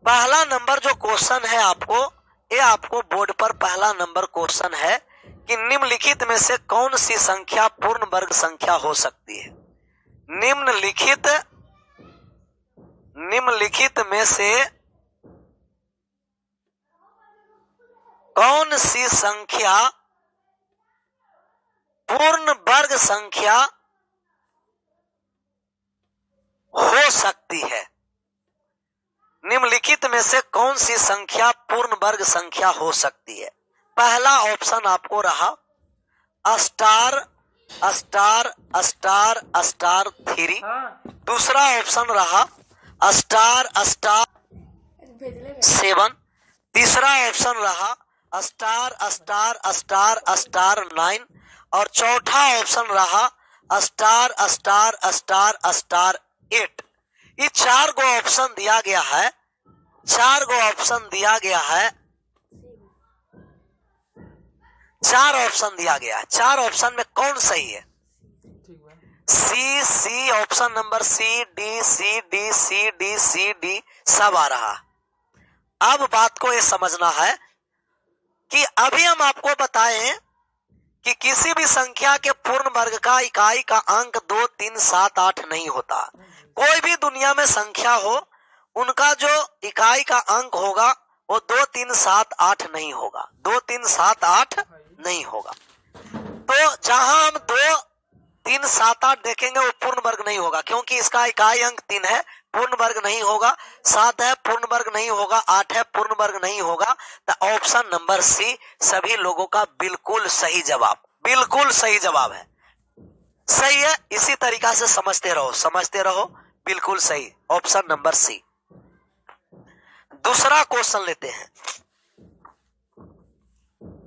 पहला नंबर जो क्वेश्चन है आपको, ये आपको बोर्ड पर पहला नंबर क्वेश्चन है कि निम्नलिखित में से कौन सी संख्या पूर्ण वर्ग संख्या हो सकती है। निम्नलिखित में से कौन सी संख्या पूर्ण वर्ग संख्या हो सकती है। निम्नलिखित में से कौन सी संख्या पूर्ण वर्ग संख्या हो सकती है। पहला ऑप्शन आपको रहा स्टार स्टार स्टार स्टार 3, दूसरा ऑप्शन रहा स्टार स्टार 7, तीसरा ऑप्शन रहा स्टार स्टार स्टार स्टार 9, और चौथा ऑप्शन रहा स्टार स्टार स्टार स्टार 8। ये 4 गो ऑप्शन दिया गया है, 4 गो ऑप्शन दिया गया है, 4 ऑप्शन दिया गया है। 4 ऑप्शन में कौन सही है? C option number C D C D C D C D सब आ रहा। अब बात को ये समझना है कि अभी हम आपको बताएं कि किसी भी संख्या के पूर्ण वर्ग का इकाई का अंक 2, 3, 7, 8 नहीं होता। कोई भी दुनिया में संख्या हो, उनका जो इकाई का अंक होगा वो 2, 3, 7, 8 नहीं होगा, 2, 3, 7, 8 नहीं होगा। तो जहां हम 2, 3, 7, 8 देखेंगे वो पूर्ण वर्ग नहीं होगा, क्योंकि इसका इकाई अंक 3 है, पूर्ण वर्ग नहीं होगा। 7 है, पूर्ण वर्ग नहीं होगा। 8 है, पूर्ण वर्ग नहीं होगा। तो ऑप्शन नंबर सी सभी लोगों का बिल्कुल सही जवाब, बिल्कुल सही जवाब है। सही है, इसी तरीका से समझते रहो, समझते रहो, बिल्कुल सही, ऑप्शन नंबर सी। दूसरा क्वेश्चन लेते हैं।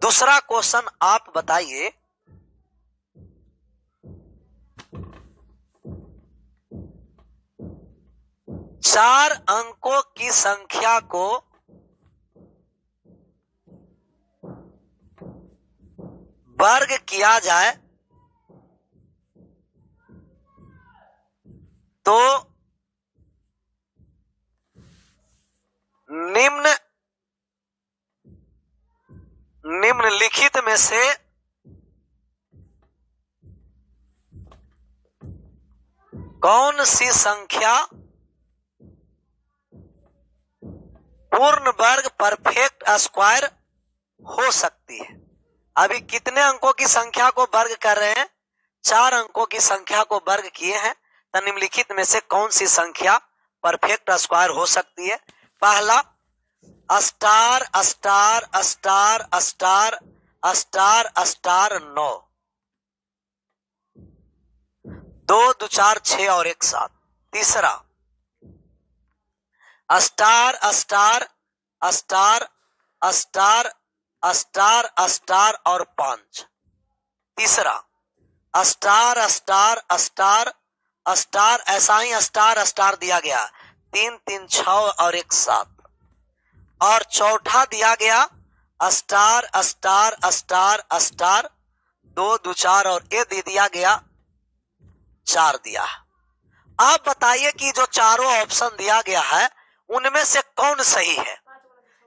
दूसरा क्वेश्चन आप बताइए, चार अंकों की संख्या को वर्ग किया जाए तो निम्नलिखित में से कौन सी संख्या पूर्ण वर्ग परफेक्ट स्क्वायर हो सकती है। अभी कितने अंकों की संख्या को वर्ग कर रहे हैं? 4 अंकों की संख्या को वर्ग किए हैं। तो निम्नलिखित में से कौन सी संख्या परफेक्ट स्क्वायर हो सकती है? पहला star star star star star star 9, 2, 2, 4, 6 और 1, 7। तीसरा star star star star star star और 5। तीसरा स्टार स्टार स्टार स्टार, ऐसा ही स्टार स्टार दिया गया 3, 3, 6 और 1, 7। और चौथा दिया गया स्टार स्टार स्टार स्टार 2, 2, 4 और ये दे दिया गया 4 दिया। आप बताइए कि जो चारों ऑप्शन दिया गया है उनमें से कौन सही है?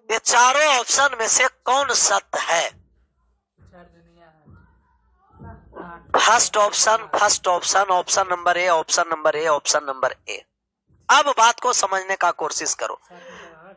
ये चारों ऑप्शन में से कौन सत्य है? First option option number A, option number A, option number A. अब बात को समझने का कोशिश करो।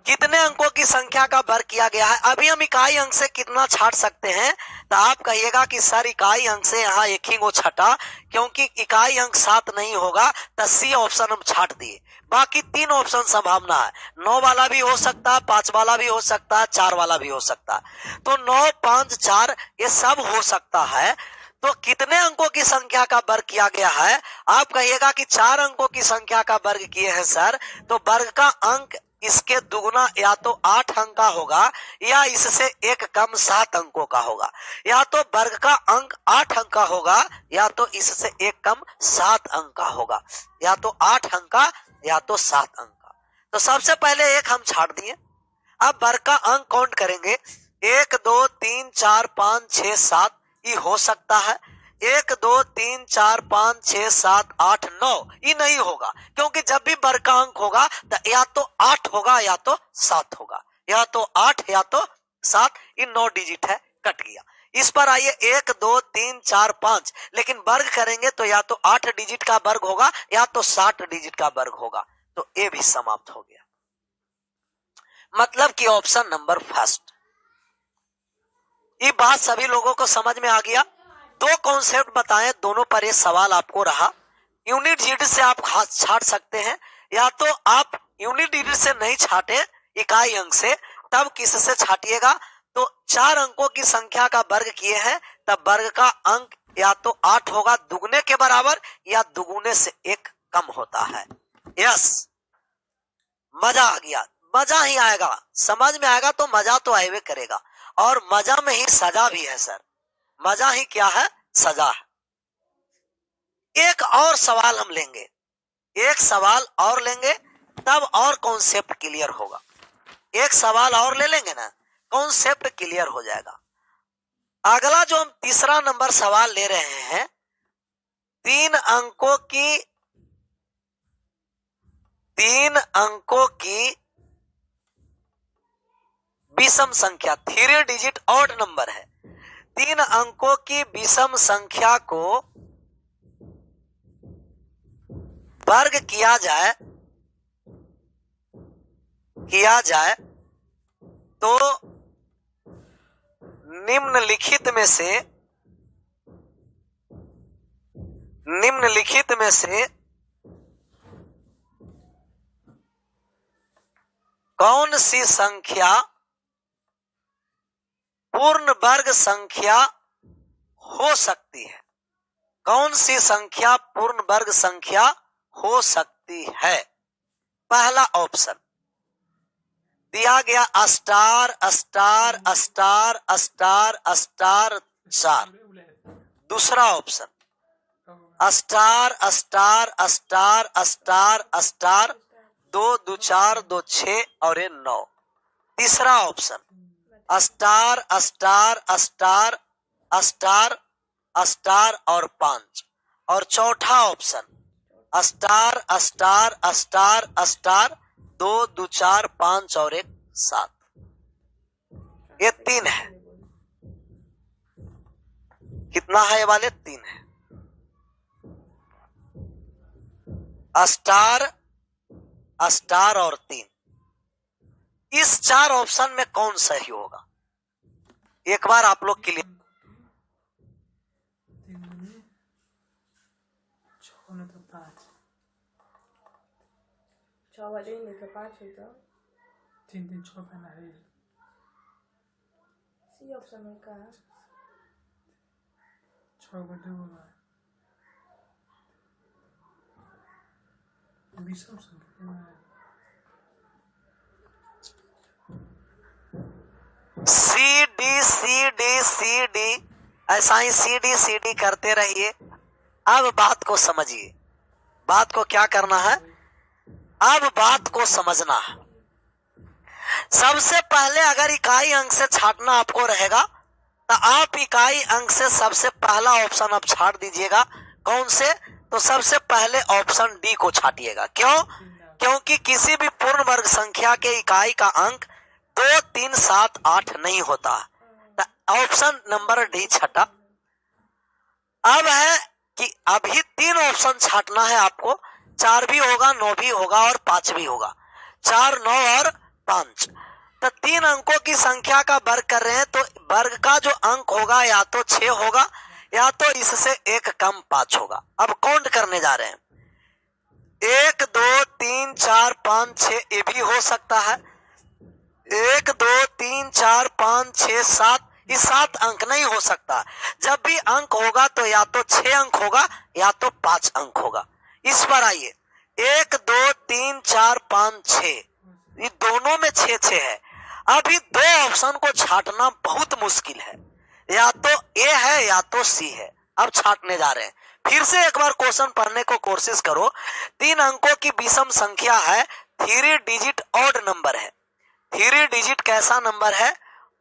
कितने अंकों की संख्या का वर्ग किया गया है? अभी हम इकाई अंक से कितना छाट सकते हैं? तो आप कहिएगा कि सर इकाई अंक से यहाँ एक ही को छटा, क्योंकि इकाई अंक 7 नहीं होगा, तो सी ऑप्शन हम छाट दिए। बाकी 3 ऑप्शन संभावना है। 9 वाला भी हो सकता है, 5 वाला भी हो सकता है, 4 वाला भी हो सकता है। तो 9, 5, 4 ये सब हो सकता है। तो कितने अंकों की संख्या का वर्ग किया गया है? आप कहिएगा कि 4 अंकों की संख्या का वर्ग किए हैं सर, तो वर्ग का अंक इसके दुगुना या तो 8 अंक का होगा या इससे एक कम 7 अंकों का होगा। या तो वर्ग का अंक 8 अंक का होगा या तो इससे एक कम 7 अंक का होगा। या तो 8 अंक का या तो 7 अंक का। तो सबसे पहले एक हम छाट दिए। अब वर्ग का अंक काउंट करेंगे। 1 2 3 4 5 6 7 ये हो सकता है। 1 2 3 4 5 6 7 8 9 ये नहीं होगा, क्योंकि जब भी वर्ग का अंक होगा तो या तो 8 होगा या तो 7 होगा। या तो 8 या तो 7, ये 9 डिजिट है, कट गया। इस पर आइए 1 2 3 4 5, लेकिन वर्ग करेंगे तो या तो 8 डिजिट का वर्ग होगा या तो 60 डिजिट का वर्ग होगा। तो ये भी समाप्त हो गया। मतलब कि ऑप्शन नंबर फर्स्ट। ये बात सभी लोगों को समझ में आ गया। दो कॉन्सेप्ट बताएं, दोनों पर ये सवाल आपको रहा। यूनिट डिजिट से आप छाट सकते हैं या तो आप यूनिट डिजिट से नहीं छाटे, इकाई अंक से, तब किससे छाटिएगा? तो 4 अंकों की संख्या का वर्ग किए हैं तब वर्ग का अंक या तो 8 होगा दुगने के बराबर या दुगुने से एक कम होता है। यस, मजा आ गया। मजा ही आएगा, समझ में आएगा तो मजा तो आएवे करेगा। और मजा में ही सजा भी है सर। मजा ही क्या है? सजा है। एक और सवाल हम लेंगे, एक सवाल और लेंगे तब और कॉन्सेप्ट क्लियर होगा। एक सवाल और ले लेंगे ना, कॉन्सेप्ट क्लियर हो जाएगा। अगला जो हम तीसरा नंबर सवाल ले रहे हैं, 3 अंकों की विषम संख्या, 3 डिजिट ऑड नंबर है। 3 अंकों की विषम संख्या को वर्ग किया जाए तो निम्नलिखित में से कौन सी संख्या पूर्ण वर्ग संख्या हो सकती है? कौन सी संख्या पूर्ण वर्ग संख्या हो सकती है? पहला ऑप्शन दिया गया star star star star star 4। दूसरा option star star star star star 2 2 4 2 6 और 9। तीसरा option star star star star star और 5। और चौथा option star star star star 2 2 4 5 और 1 7। ये 3 है। कितना है ये वाले? 3 है। स्टार स्टार और 3। इस 4 ऑप्शन में कौन सही होगा? एक बार आप लोग क्लियर। 6 बजे नहीं 5 होता। 3 3 6 का है। सी ऑप्शन में का 6 बजे होगा। विषम संख्या है। C D C D C D, ऐसा ही सी डी करते रहिए। अब बात को समझिए। बात को क्या करना है? अब बात को समझना है। सबसे पहले अगर इकाई अंक से छाटना आपको रहेगा तो आप इकाई अंक से सबसे पहला ऑप्शन आप छाट दीजिएगा। कौन से? तो सबसे पहले ऑप्शन डी को छाटिएगा। क्यों? क्योंकि किसी भी पूर्ण वर्ग संख्या के इकाई का अंक 2 3 7 8 नहीं होता। ऑप्शन नंबर डी छटा। अब है कि अभी 3 ऑप्शन छाटना है आपको। 4 भी होगा, 9 भी होगा और 5 भी होगा। 4 9 और 5। तो 3 अंकों की संख्या का वर्ग कर रहे हैं तो वर्ग का जो अंक होगा या तो 6 होगा या तो इससे एक कम 5 होगा। अब काउंट करने जा रहे हैं। 1 2 3 4 5 6 ये भी हो सकता है। 1 2 3 4 5 6 7 ये 7 अंक नहीं हो सकता। जब भी अंक होगा तो या तो 6 अंक होगा या तो 5 अंक होगा। इस पर आइए 1 2 3 4 5 6 ये दोनों में 6-6 है। अभी दो ऑप्शन को छांटना बहुत मुश्किल है, या तो ए है या तो सी है। अब छांटने जा रहे हैं। फिर से एक बार क्वेश्चन पढ़ने को कोशिश करो। 3 अंकों की विषम संख्या है, 3 डिजिट ऑड नंबर है। 3 डिजिट कैसा नंबर है?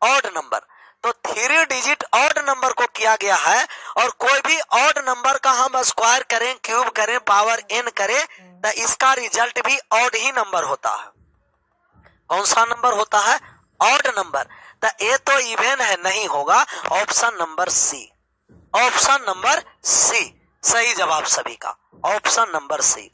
Odd number. तो 3 डिजिट ऑड नंबर को किया गया है, और कोई भी ऑड नंबर का हम स्क्वायर करें, क्यूब करें, पावर n करें, तो इसका रिजल्ट भी ऑड ही नंबर होता है। कौन सा नंबर होता है? Odd number. तो ए तो इवन है, नहीं होगा। Option number C, option number C सही जवाब सभी का, ऑप्शन नंबर सी।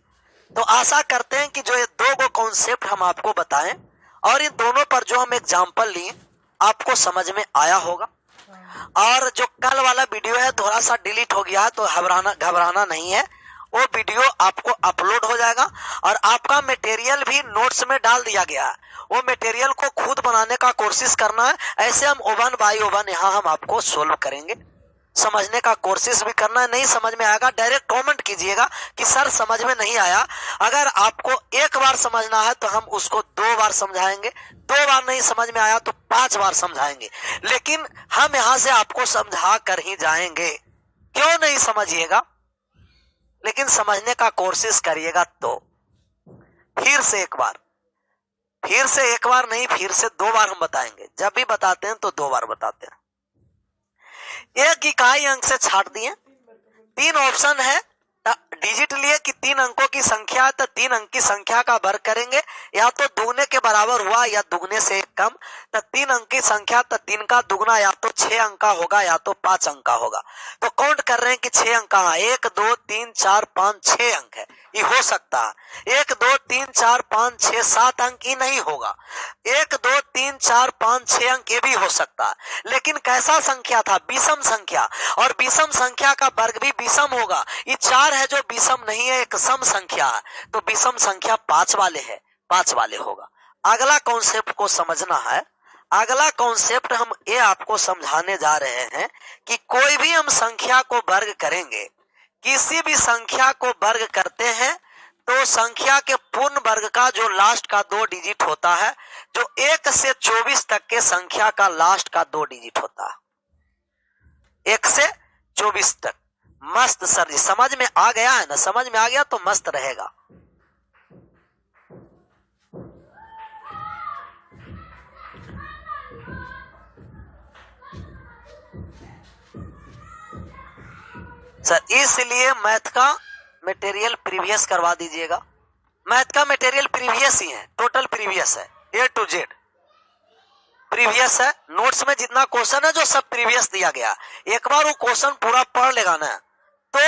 तो आशा करते हैं कि जो ये दो कॉन्सेप्ट हम आपको बताएं और इन दोनों पर जो हम एग्जाम्पल लिए आपको समझ में आया होगा। और जो कल वाला वीडियो है थोड़ा सा डिलीट हो गया है, तो घबराना नहीं है, वो वीडियो आपको अपलोड हो जाएगा। और आपका मटेरियल भी नोट्स में डाल दिया गया है, वो मटेरियल को खुद बनाने का कोशिश करना है। ऐसे हम ओवन बाय ओवन यहाँ हम आपको सोल्व करेंगे, समझने का कोशिश भी करना है। नहीं समझ में आएगा डायरेक्ट कमेंट कीजिएगा कि सर समझ में नहीं आया। अगर आपको एक बार समझना है तो हम उसको 2 बार समझाएंगे, 2 बार नहीं समझ में आया तो 5 बार समझाएंगे, लेकिन हम यहाँ से आपको समझा कर ही जाएंगे। क्यों नहीं समझिएगा, लेकिन समझने का कोशिश करिएगा। तो फिर से एक बार नहीं, फिर से 2 बार हम बताएंगे। जब भी बताते हैं तो 2 बार बताते हैं। एक इकाई अंक से छाट दिए। 3 ऑप्शन है, डिजिट लिए कि 3 अंकों की संख्या है, तो 3 अंक की संख्या का वर्ग करेंगे, या तो दुगने के बराबर हुआ या दुगने से एक कम। तो 3 अंक की संख्या, तो 3 का दुगना या तो 6 अंक का होगा या तो 5 अंक का होगा। तो काउंट कर रहे हैं कि 6 अंक का है। 1 2 3 4 5 6 अंक है, ये हो सकता है। 1 2 3 4 5 6 7 अंक ही नहीं होगा। 1 2 3 4 5 6 अंक ये भी हो सकता है, लेकिन कैसा संख्या था? विषम संख्या, और विषम संख्या का वर्ग भी विषम होगा। ये 4 है जो विषम नहीं है, एक सम संख्या है, तो विषम संख्या 5 वाले है, 5 वाले होगा। अगला कॉन्सेप्ट को समझना है। अगला कॉन्सेप्ट हम ये आपको समझाने जा रहे हैं कि कोई भी हम संख्या को वर्ग करेंगे, किसी भी संख्या को वर्ग करते हैं तो संख्या के पूर्ण वर्ग का जो लास्ट का 2 डिजिट होता है, जो 1 से 24 तक के संख्या का लास्ट का 2 डिजिट होता है, 1 से 24 तक। मस्त सर जी, समझ में आ गया है ना? समझ में आ गया तो मस्त रहेगा। सर इसलिए मैथ का मटेरियल प्रीवियस करवा दीजिएगा। मैथ का मटेरियल प्रीवियस ही है, टोटल प्रीवियस है, A to Z प्रीवियस है। नोट्स में जितना क्वेश्चन है जो सब प्रीवियस दिया गया, एक बार वो क्वेश्चन पूरा पढ़ लेगा ना तो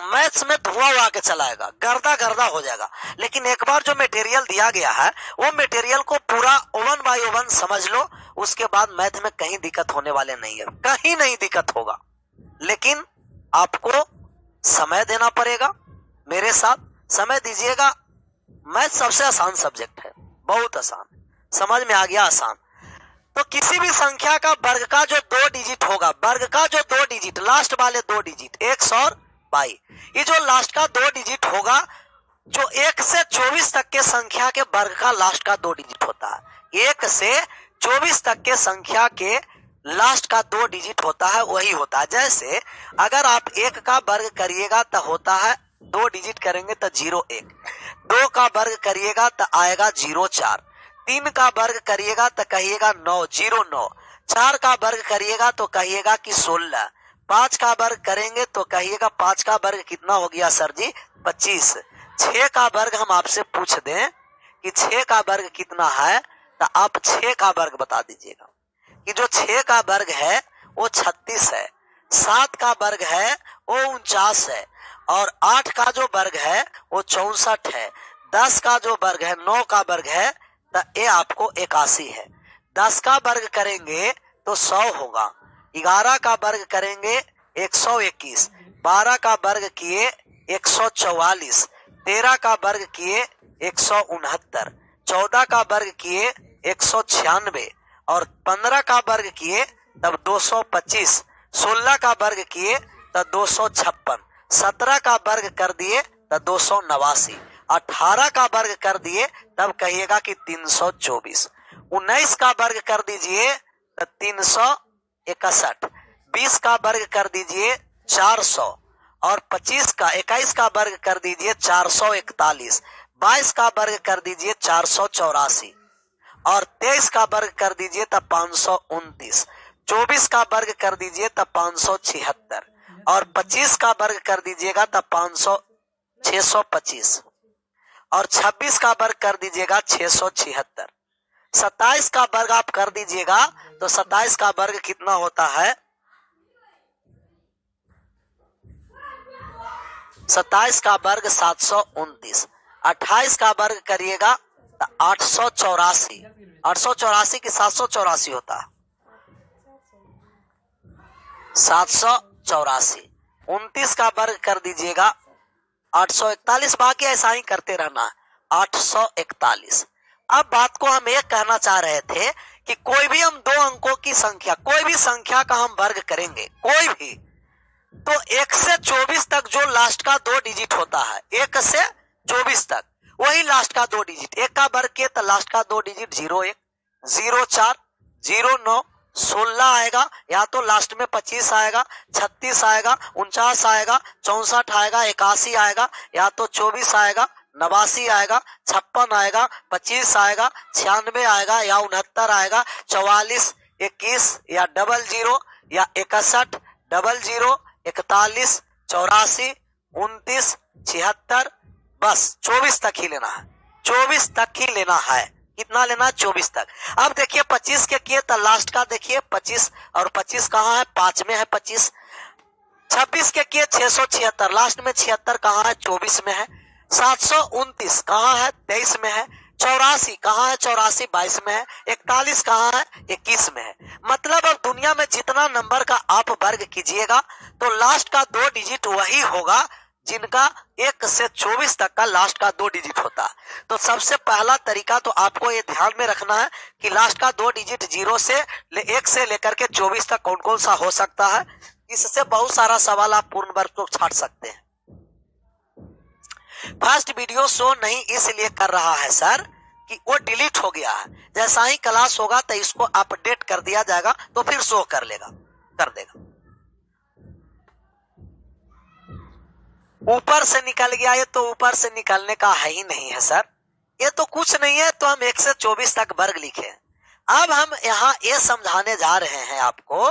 मैथ्स में धुआं उड़ा के चलाएगा, गर्दा हो जाएगा। लेकिन एक बार जो मटेरियल दिया गया है वो मटेरियल को पूरा ओवन बाय ओवन समझ लो, उसके बाद मैथ में कहीं दिक्कत होने वाले नहीं है, कहीं नहीं दिक्कत होगा। लेकिन आपको समय देना पड़ेगा, मेरे साथ समय दीजिएगा। मैथ सबसे आसान सब्जेक्ट है, बहुत आसान, समझ में आ गया? आसान। तो किसी भी संख्या का वर्ग का जो 2 डिजिट होगा, वर्ग का जो 2 डिजिट, लास्ट वाले 2 डिजिट 100 और 22, ये जो लास्ट का 2 डिजिट होगा, जो 1 से 24 तक के संख्या के वर्ग का लास्ट का 2 डिजिट होता है। 1 से 24 तक के संख्या के लास्ट का 2 डिजिट होता है, वही होता है। जैसे अगर आप 1 का वर्ग करिएगा तो होता है 2 डिजिट करेंगे तो 01, 2 का वर्ग करिएगा तो आएगा 04, 3 का वर्ग करिएगा तो कहिएगा 909, 4 का वर्ग करिएगा तो कहिएगा कि 16, 5 का वर्ग करेंगे तो कहिएगा 5 का वर्ग कितना हो गया सर जी? 25। 6 का वर्ग हम आपसे पूछ दें कि 6 का वर्ग कितना है, तो आप 6 का वर्ग बता दीजिएगा कि जो 6 का वर्ग है वो 36 है, 7 का वर्ग है वो 49 है, और 8 का जो वर्ग है वो 64 है, 10 का जो वर्ग है 9 का वर्ग है तो ये आपको 81 है। 10 का वर्ग करेंगे तो 100 होगा, 11 का वर्ग करेंगे 121, 12 का वर्ग किए 144, 13 का वर्ग किए 169, 14 का वर्ग किए 196, और 15 का वर्ग किए तब 225, 16 का वर्ग किए तब 256, 17 का वर्ग कर दिए तब 289, 18 का वर्ग कर दिए तब कहिएगा कि 324। 19 का वर्ग कर दीजिए तो 361। 20 का वर्ग कर दीजिए 400 और 21 का वर्ग कर दीजिए 441। 22 का वर्ग कर दीजिए 484 और 23 का वर्ग कर दीजिए तब 529। 24 का वर्ग कर दीजिए तब 576 और 25 का वर्ग कर दीजिएगा तब 625 और 26 का वर्ग कर दीजिएगा 676। 27 का वर्ग आप कर दीजिएगा तो 27 का वर्ग कितना होता है? 27 का वर्ग 729। 28 का वर्ग करिएगा तो 884। 884 की 784 होता है 784। 29 का वर्ग कर दीजिएगा 841। बाकी ऐसा ही करते रहना 841। अब बात को हम ये कहना चाह रहे थे कि कोई भी हम दो अंकों की संख्या, कोई भी संख्या का हम वर्ग करेंगे, कोई भी, तो 1 से 24 तक जो लास्ट का 2 डिजिट होता है, 1 से 24 तक वही लास्ट का 2 डिजिट। 1 का वर्ग किए तो लास्ट का 2 डिजिट 01, 04, 09, 16 आएगा, या तो लास्ट में 25 आएगा, 36 आएगा, 49 आएगा, 64 आएगा, 81 आएगा, या तो 24 आएगा, 89 आएगा, 56 आएगा, 25 आएगा, 96 आएगा, या 69 आएगा, 44, 21 या 00 या 61, 00, 41, 84, 29, 76, बस 24 तक ही लेना है। 24 तक ही लेना है। कितना लेना है? 24 तक। अब देखिए 25 के किए तो लास्ट का देखिए 25 और 25 कहाँ है? 5 में है 25। 26 के किए 676, लास्ट में 76 कहाँ है? 24 में है। 729 कहाँ है? 23 में है। 84 कहाँ है? 84 22 में है। 41 कहाँ है? 21 में है। मतलब अब दुनिया में जितना नंबर का आप वर्ग कीजिएगा तो लास्ट का 2 डिजिट वही होगा जिनका 1 से 24 तक का लास्ट का 2 डिजिट होता है। तो सबसे पहला तरीका तो आपको ये ध्यान में रखना है कि लास्ट का 2 डिजिट 1 से लेकर के 24 तक कौन कौन सा हो सकता है। इससे बहुत सारा सवाल आप पूर्ण वर्ग को छाट सकते हैं। फर्स्ट वीडियो शो नहीं इसलिए कर रहा है सर कि वो डिलीट हो गया है। जैसा ही क्लास होगा तो इसको अपडेट कर दिया जाएगा तो फिर शो कर देगा। ऊपर से निकल गया, ये तो ऊपर से निकलने का है ही नहीं है सर, ये तो कुछ नहीं है। तो हम 1 से 24 तक वर्ग लिखे। अब हम यहाँ ये समझाने जा रहे हैं आपको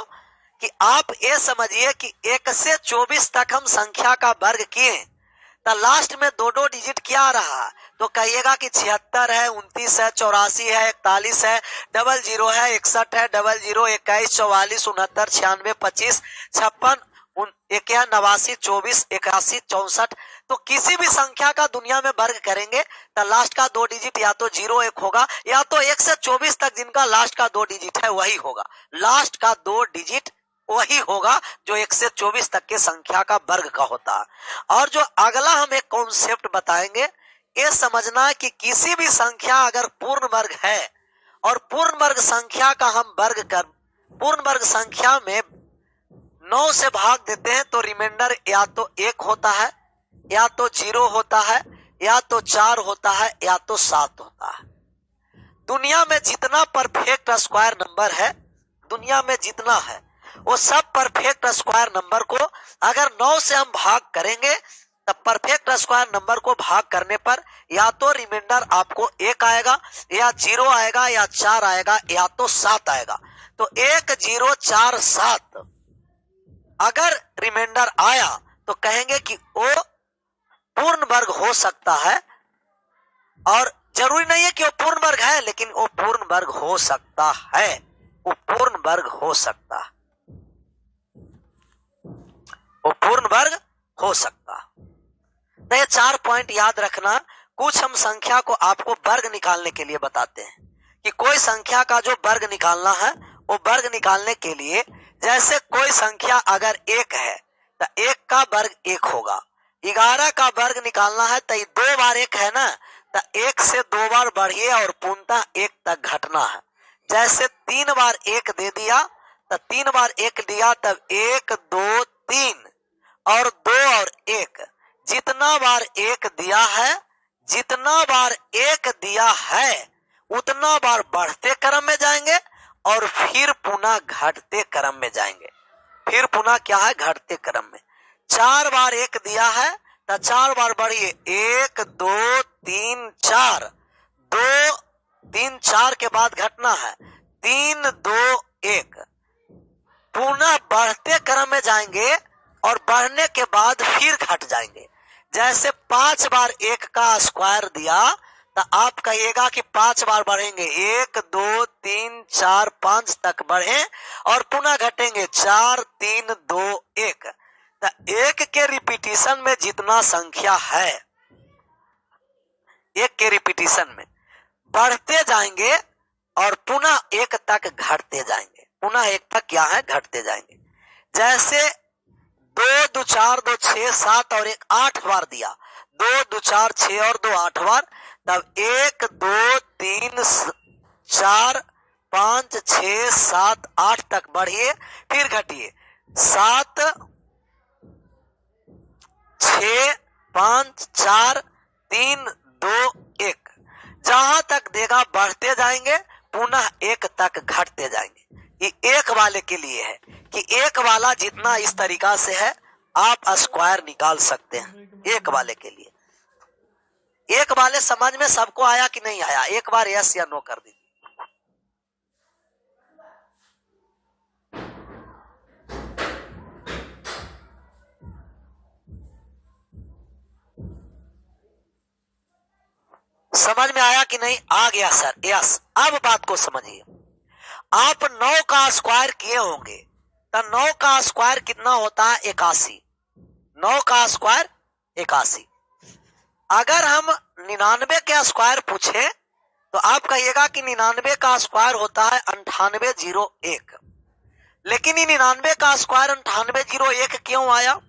कि आप ये समझिए कि 1 से 24 तक हम संख्या का वर्ग किए तो लास्ट में 2 डिजिट क्या रहा? तो कहिएगा कि 76 है, 29 है, 84 है, 41 है, 00 है, 61 है, 00, 21, 44, 69, 96, 25, 56, 89, 24, 81, 64। तो किसी भी संख्या का दुनिया में वर्ग करेंगे तो लास्ट का 2 डिजिट या तो 01 होगा या तो 1 से 24 तक जिनका लास्ट का 2 डिजिट है वही होगा। लास्ट का 2 डिजिट वही होगा जो 1 से 24 तक के संख्या का वर्ग का होता है। और जो अगला हम एक कॉन्सेप्ट बताएंगे, ये समझना है कि किसी भी संख्या अगर पूर्ण वर्ग है और पूर्ण वर्ग संख्या का हम पूर्ण वर्ग संख्या में 9 से भाग देते हैं तो रिमाइंडर या तो 1 होता है, या तो 0 होता है, या तो 4 होता है, या तो 7 होता है। दुनिया में जितना परफेक्ट स्क्वायर नंबर है, दुनिया में जितना है वो सब परफेक्ट स्क्वायर नंबर को अगर 9 से हम भाग करेंगे तब परफेक्ट स्क्वायर नंबर को भाग करने पर या तो रिमाइंडर आपको 1 आएगा, या 0 आएगा, या 4 आएगा, या तो 7 आएगा। तो 1 0 4 7 अगर रिमाइंडर आया तो कहेंगे कि वो पूर्ण वर्ग हो सकता है। और जरूरी नहीं है कि वो पूर्ण वर्ग है, लेकिन वो पूर्ण वर्ग हो सकता है, वो पूर्ण वर्ग हो सकता है, वो पूर्ण वर्ग हो सकता है। तो ये 4 पॉइंट याद रखना। कुछ हम संख्या को आपको वर्ग निकालने के लिए बताते हैं कि कोई संख्या का जो वर्ग निकालना है वो वर्ग निकालने के लिए, जैसे कोई संख्या अगर 1 है तो 1 का वर्ग 1 होगा। 11 का वर्ग निकालना है तो 2 बार 1 है ना, तो 1 से 2 बार बढ़िए और पूर्णतः 1 तक घटना है। जैसे 3 बार 1 दे दिया तो 3 बार 1 दिया तब 1 2 3 और 2 और 1, जितना बार 1 दिया है जितना बार एक दिया है उतना बार बढ़ते क्रम में जाएंगे और फिर पुनः घटते क्रम में जाएंगे। फिर पुनः क्या है, घटते क्रम में। 4 बार एक दिया है तो 4 बार बढ़िए, 1 2 3 4, 2 3 4 के बाद घटना है 3 2 1, पुनः बढ़ते क्रम में जाएंगे और बढ़ने के बाद फिर घट जाएंगे। जैसे 5 बार 1 का स्क्वायर दिया तो आप कहिएगा कि 5 बार बढ़ेंगे, 1 2 3 4 5 तक बढ़े और पुनः घटेंगे 4 3 2 1। तो 1 के रिपीटिशन में जितना संख्या है, 1 के रिपीटिशन में बढ़ते जाएंगे और पुनः 1 तक घटते जाएंगे, पुनः 1 तक क्या है, घटते जाएंगे। जैसे 2 2 4 2 6 7 और 1 8 बार दिया, 2 2 4 6 और 2 8 बार, तब 1 2 3 4 5 6 7 8 तक बढ़िए, फिर घटिए 7 6 5 4 3 2 1, जहां तक देगा बढ़ते जाएंगे, पुनः 1 तक घटते जाएंगे। ये 1 वाले के लिए है कि 1 वाला जितना इस तरीका से है आप स्क्वायर निकाल सकते हैं। 1 वाले के लिए, 1 वाले समझ में सबको आया कि नहीं आया? एक बार यस या नो कर दीजिए। समझ में आया कि नहीं? आ गया सर, यस। अब बात को समझिए। आप 9 का स्क्वायर किए होंगे तो 9 का स्क्वायर कितना होता है? 81। 9 का स्क्वायर 81। अगर हम 99 के स्क्वायर पूछे तो आप कहिएगा कि 99 का स्क्वायर होता है 9801। लेकिन ये 99 का स्क्वायर 9801 क्यों आया?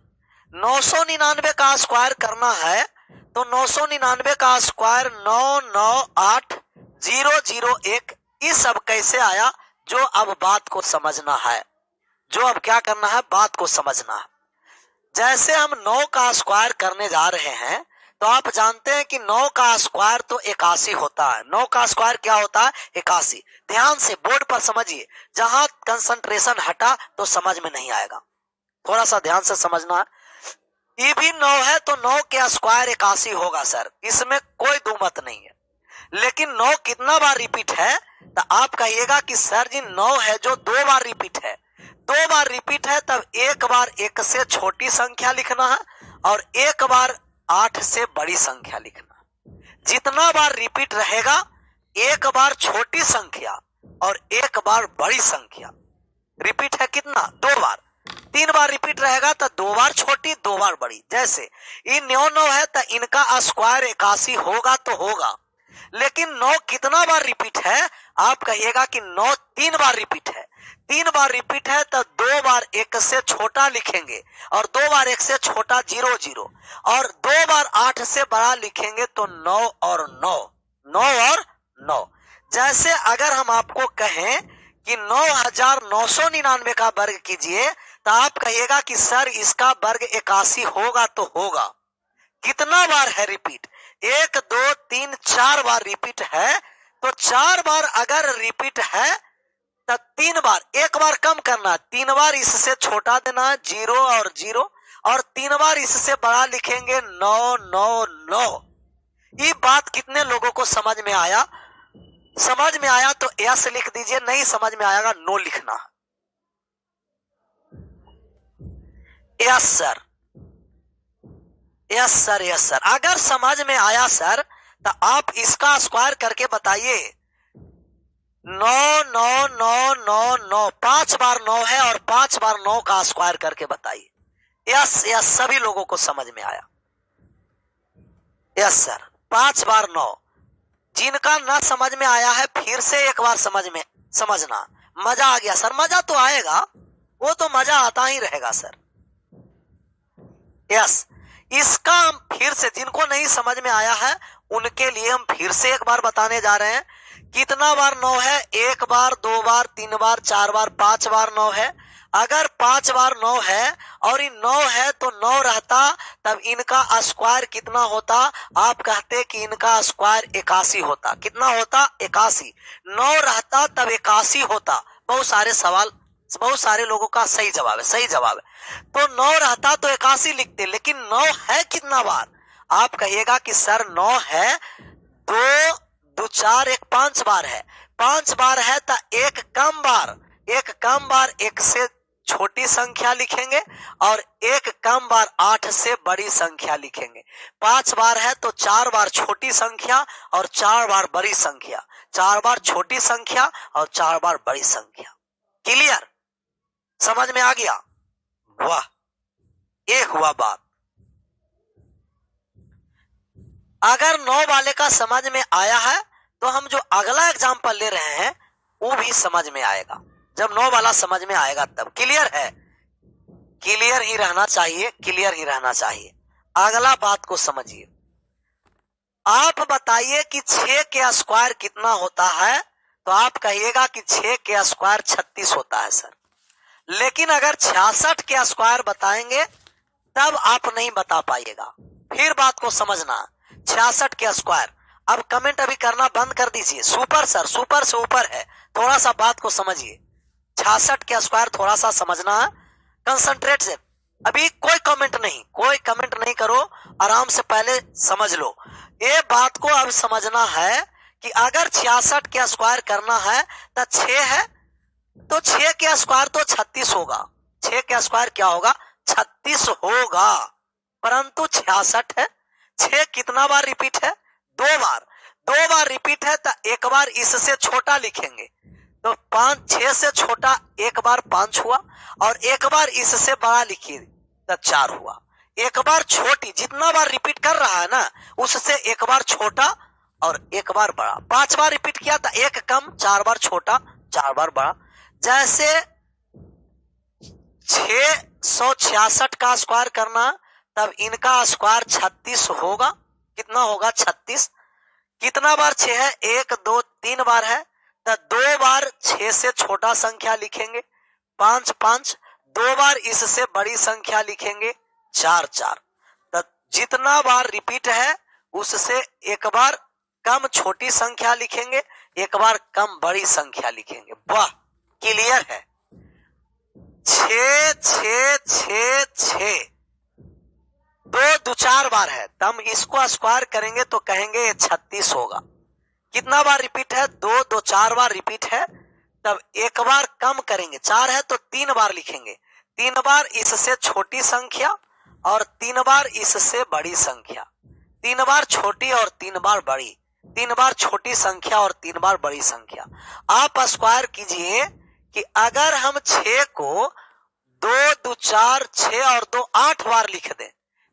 999 का स्क्वायर करना है तो 999 का स्क्वायर 998001, ये सब कैसे आया? जो अब बात को समझना है, जो अब क्या करना है, बात को समझना है। जैसे हम 9 का स्क्वायर करने जा रहे हैं तो आप जानते हैं कि 9 का स्क्वायर तो 81 होता है। 9 का स्क्वायर क्या होता है? 81। ध्यान से बोर्ड पर समझिए, जहां कंसंट्रेशन हटा तो समझ में नहीं आएगा, थोड़ा सा ध्यान से समझना है। ये भी 9 है तो 9 के स्क्वायर 81 होगा सर, इसमें कोई दो मत नहीं है। लेकिन 9 कितना बार रिपीट है? तो आप कहिएगा कि सर जी 9 है जो 2 बार रिपीट है। 2 बार रिपीट है तब 1 बार 1 से छोटी संख्या लिखना है और 1 बार 8 से बड़ी संख्या लिखना। जितना बार रिपीट रहेगा, 1 बार छोटी संख्या और 1 बार बड़ी संख्या। रिपीट है कितना? 2 बार। 3 बार रिपीट रहेगा तो 2 बार छोटी 2 बार बड़ी। जैसे ये 9 है तो इनका स्क्वायर 81 होगा तो होगा। लेकिन 9 कितना बार रिपीट है? आप कहिएगा कि 9 3 बार रिपीट है। 3 बार रिपीट है तो 2 बार 1 से छोटा लिखेंगे और 2 बार 1 से छोटा 0 0 और 2 बार 8 से बड़ा लिखेंगे तो 9 और 9, 9 और 9। जैसे अगर हम आपको कहें कि 9999 का वर्ग कीजिए तो आप कहिएगा कि सर इसका वर्ग 81 होगा तो होगा। कितना बार है रिपीट? 1 2 3 4 बार रिपीट है। तो 4 बार अगर रिपीट है तो 3 बार, 1 बार कम करना, 3 बार इससे छोटा देना है 0 और 0 और 3 बार इससे बड़ा लिखेंगे 9 9 9। ये बात कितने लोगों को समझ में आया? समझ में आया तो यस लिख दीजिए, नहीं समझ में आएगा नो लिखना। Yes sir, yes sir, yes sir. अगर समझ में आया सर तो आप इसका स्क्वायर करके बताइए। 9 9 9 9 9, 5 बार 9 है और 5 बार 9 का स्क्वायर करके बताइए। यस यस, सभी लोगों को समझ में आया। यस सर, 5 बार 9। जिनका ना समझ में आया है फिर से एक बार समझना। मजा आ गया सर? मजा तो आएगा, वो तो मजा आता ही रहेगा सर। यस, इसका हम फिर से, जिनको नहीं समझ में आया है उनके लिए हम फिर से एक बार बताने जा रहे हैं। कितना बार 9 है? 1 बार 2 बार 3 बार 4 बार 5 बार 9 है अगर 5 बार 9 है और इन 9 है तो 9 रहता, तब इनका स्क्वायर कितना होता? आप कहते कि इनका स्क्वायर 81 होता। कितना होता? 81। 9 रहता तब 81 होता। बहुत सारे लोगों का सही जवाब है, सही जवाब है। तो 9 रहता तो 81 लिखते, लेकिन 9 है कितना बार? आप कहिएगा कि सर 9 है 2 2 4 1 5 बार है। 5 बार है तो एक कम बार 1 से छोटी संख्या लिखेंगे और एक कम बार 8 से बड़ी संख्या लिखेंगे। 5 बार है तो 4 बार छोटी संख्या और 4 बार बड़ी संख्या, 4 बार छोटी संख्या और 4 बार बड़ी संख्या। क्लियर? समझ में आ गया? वाह, एक हुआ बात। अगर 9 वाले का समझ में आया है तो हम जो अगला एग्जांपल ले रहे हैं वो भी समझ में आएगा। जब 9 वाला समझ में आएगा तब। क्लियर है? क्लियर ही रहना चाहिए, क्लियर ही रहना चाहिए। अगला बात को समझिए। आप बताइए कि 6 के स्क्वायर कितना होता है? तो आप कहिएगा कि 6 के स्क्वायर 36 होता है सर। लेकिन अगर 66 के स्क्वायर बताएंगे तब आप नहीं बता पाइएगा। फिर बात को समझना। 66 के स्क्वायर, अब कमेंट अभी करना बंद कर दीजिए। सुपर सर, सुपर से ऊपर है, थोड़ा सा बात को समझिए। 66 के स्क्वायर थोड़ा सा समझना है, कंसंट्रेट से। अभी कोई कमेंट नहीं करो, आराम से पहले समझ लो। ये बात को अब समझना है कि अगर 66 के स्क्वायर करना है तो 6 है तो 6 के स्क्वायर तो 36 होगा। 6 के स्क्वायर क्या होगा? 36 होगा। परंतु 66 है, 6 कितना बार रिपीट है? 2 बार। 2 बार रिपीट है तो एक बार इससे छोटा लिखेंगे तो 6 से छोटा एक बार 5 हुआ और एक बार इससे बड़ा लिखिए तो 4 हुआ। एक बार छोटी, जितना बार रिपीट कर रहा है ना उससे एक बार छोटा और एक बार बड़ा। 5 बार रिपीट किया तो एक कम, 4 बार छोटा, 4 बार बड़ा। जैसे 666 का स्क्वायर करना तब इनका स्क्वायर 36 होगा। कितना होगा? 36। कितना बार 6 है? 1 2 3 बार है तो 2 बार 6 से छोटा संख्या लिखेंगे, 5 5। 2 बार इससे बड़ी संख्या लिखेंगे, 4 4। तो जितना बार रिपीट है उससे एक बार कम छोटी संख्या लिखेंगे, एक बार कम बड़ी संख्या लिखेंगे। वाह, क्लियर है? 6 6 6 6 2 2 4 बार है, तब इसको स्क्वायर करेंगे तो कहेंगे ये 36 होगा। कितना बार रिपीट है? 2 2 4 बार रिपीट है, तब एक बार कम करेंगे, 4 है तो 3 बार लिखेंगे, 3 बार इससे छोटी संख्या और 3 बार इससे बड़ी संख्या, 3 बार छोटी और 3 बार बड़ी, 3 बार छोटी संख्या और 3 बार बड़ी संख्या। आप स्क्वायर कीजिए कि अगर हम 6 को 2 2 4 6 और 2 8 बार लिख दें,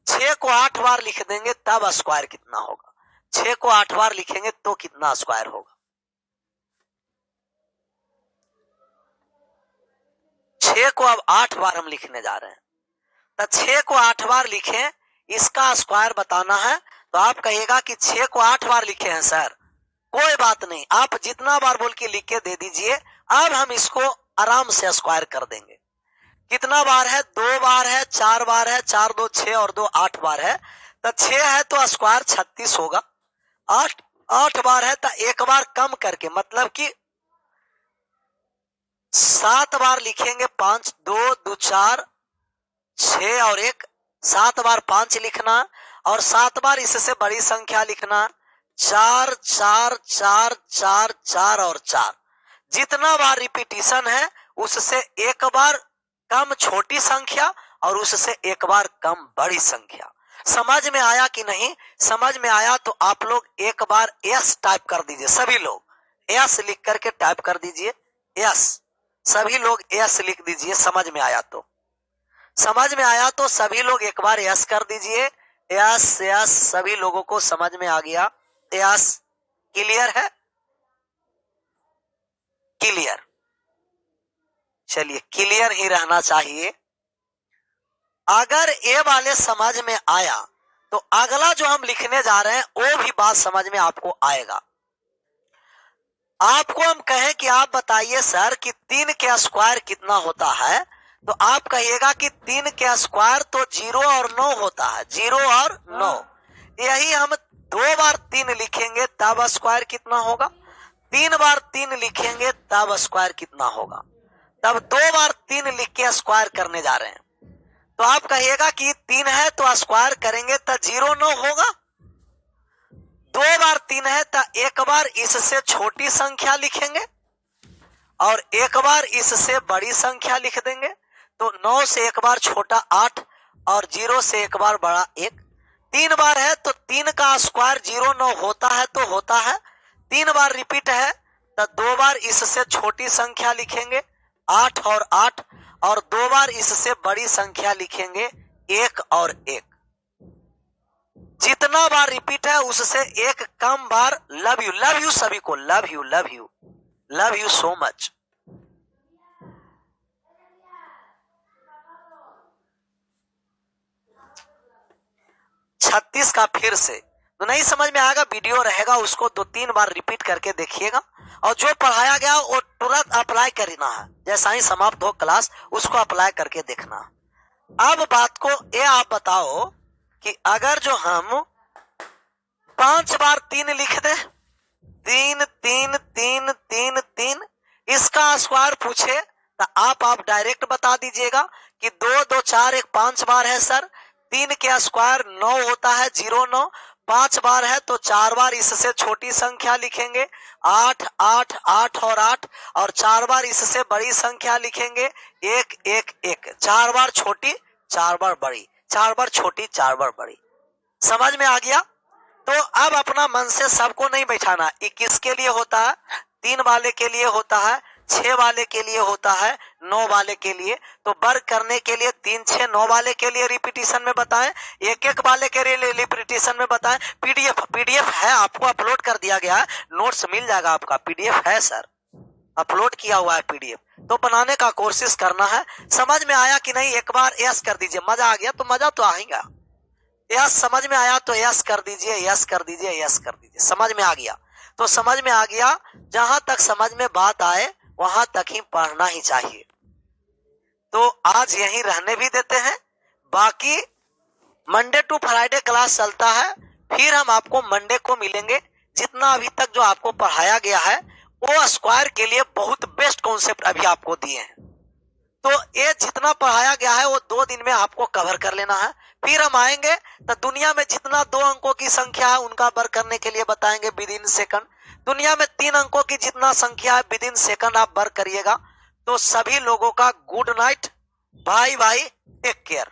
6 को 8 बार लिख देंगे तब स्क्वायर कितना होगा? 6 को 8 बार लिखेंगे तो कितना स्क्वायर होगा? 6 को अब 8 बार हम लिखने जा रहे हैं तो 6 को 8 बार लिखें, इसका स्क्वायर बताना है। तो आप कहिएगा कि 6 को 8 बार लिखे हैं सर। कोई बात नहीं, आप जितना बार बोल के लिख के दे दीजिए। अब हम इसको आराम से स्क्वायर कर देंगे। कितना बार है? 2 बार है, 4 बार है, 4 2 6 और 2 8 बार है तो 6 है तो स्क्वायर 36 होगा। 8 बार है तो एक बार कम करके, मतलब कि 7 बार लिखेंगे, 5 2 2 4 6 और 1, 7 बार 5 लिखना और 7 बार इससे बड़ी संख्या लिखना, 4 4 4 4 4 और 4। जितना बार रिपीटिशन है उससे एक बार कम छोटी संख्या और उससे एक बार कम बड़ी संख्या। समझ में आया कि नहीं? समझ में आया तो आप लोग एक बार यस टाइप कर दीजिए। सभी लोग यस लिख करके टाइप कर दीजिए, यस। सभी लोग यस लिख दीजिए। समझ में आया तो, समझ में आया तो सभी लोग एक बार यस कर दीजिए। यस यस, सभी लोगों को समझ में आ गया? यस। क्लियर है? क्लियर? चलिए, क्लियर ही रहना चाहिए। अगर ये वाले समझ में आया तो अगला जो हम लिखने जा रहे हैं वो भी बात समझ में आपको आएगा। आपको हम कहें कि आप बताइए सर कि 3 के स्क्वायर कितना होता है तो आप कहिएगा कि 3 के स्क्वायर तो 0 और 9 होता है, 0 और 9। यही हम 2 बार 3 लिखेंगे तब स्क्वायर कितना होगा, 3 बार 3 लिखेंगे तब स्क्वायर कितना होगा। तब 2 बार 3 लिख के स्क्वायर करने जा रहे हैं। तो आप कहिएगा कि 3 है तो स्क्वायर करेंगे तो 0 9 होगा। 2 बार 3 है तो एक बार इससे छोटी संख्या लिखेंगे और एक बार इससे बड़ी संख्या लिख देंगे। तो 9 से एक बार छोटा 8 और 0 से एक बार बड़ा 1। 3 बार है तो 3 का स्क्वायर 0 9 होता है तो होता है। 3 बार रिपीट है तो 2 बार इससे छोटी संख्या लिखेंगे 8 और 8 और 2 बार इससे बड़ी संख्या लिखेंगे 1 और 1। जितना बार रिपीट है उससे एक कम बार लव यू सभी को, लव यू सो मच। छत्तीस का फिर से तो नहीं समझ में आएगा, वीडियो रहेगा उसको 2-3 बार रिपीट करके देखिएगा और जो पढ़ाया गया वो तुरंत अप्लाई करना है। जैसा ही समाप्त हो क्लास उसको अप्लाई करके देखना। अब बात को ये आप बताओ कि अगर जो हम 5 बार 3 लिख दे, 3 3 3 3 3, इसका स्क्वायर पूछे तो आप डायरेक्ट बता दीजिएगा कि 2 2 4 1 5 बार है सर। 3 के स्क्वायर 9 होता है, 0 9। 5 बार है तो 4 बार इससे छोटी संख्या लिखेंगे 8 8 8 और 8 और 4 बार इससे बड़ी संख्या लिखेंगे 1 1 1। 4 बार छोटी 4 बार बड़ी, 4 बार छोटी 4 बार बड़ी। समझ में आ गया? तो अब अपना मन से सबको नहीं बैठाना। 21 के लिए होता है, 3 वाले के लिए होता है, 6 वाले के लिए होता है, 9 वाले के लिए। तो वर्ग करने के लिए 3 6 9 वाले के लिए रिपीटिशन में बताएं, 1 1 वाले के लिए रिपीटिशन में बताएं। पीडीएफ है, आपको अपलोड कर दिया गया है, नोट्स मिल जाएगा आपका। पीडीएफ है सर, अपलोड किया हुआ है पीडीएफ। तो बनाने का कोशिश करना है। समझ में आया कि नहीं एक बार यस कर दीजिए। मजा आ गया तो मजा तो आएगा। यस समझ में आया तो यस कर दीजिए, यस कर दीजिए, यस कर दीजिए। समझ में आ गया तो समझ में आ गया। जहां तक समझ में बात आए वहां तक ही पढ़ना ही चाहिए। तो आज यहीं रहने भी देते हैं। बाकी मंडे टू फ्राइडे क्लास चलता है, फिर हम आपको मंडे को मिलेंगे। जितना अभी तक जो आपको पढ़ाया गया है वो स्क्वायर के लिए बहुत बेस्ट कॉन्सेप्ट अभी आपको दिए हैं। तो ये जितना पढ़ाया गया है वो 2 दिन में आपको कवर कर लेना है। फिर हम आएंगे तो दुनिया में जितना 2 अंकों की संख्या है उनका वर्ग करने के लिए बताएंगे विद इन सेकंड। दुनिया में 3 अंकों की जितना संख्या है विद इन सेकंड आप वर्ग करिएगा। तो सभी लोगों का good night, bye bye, take care.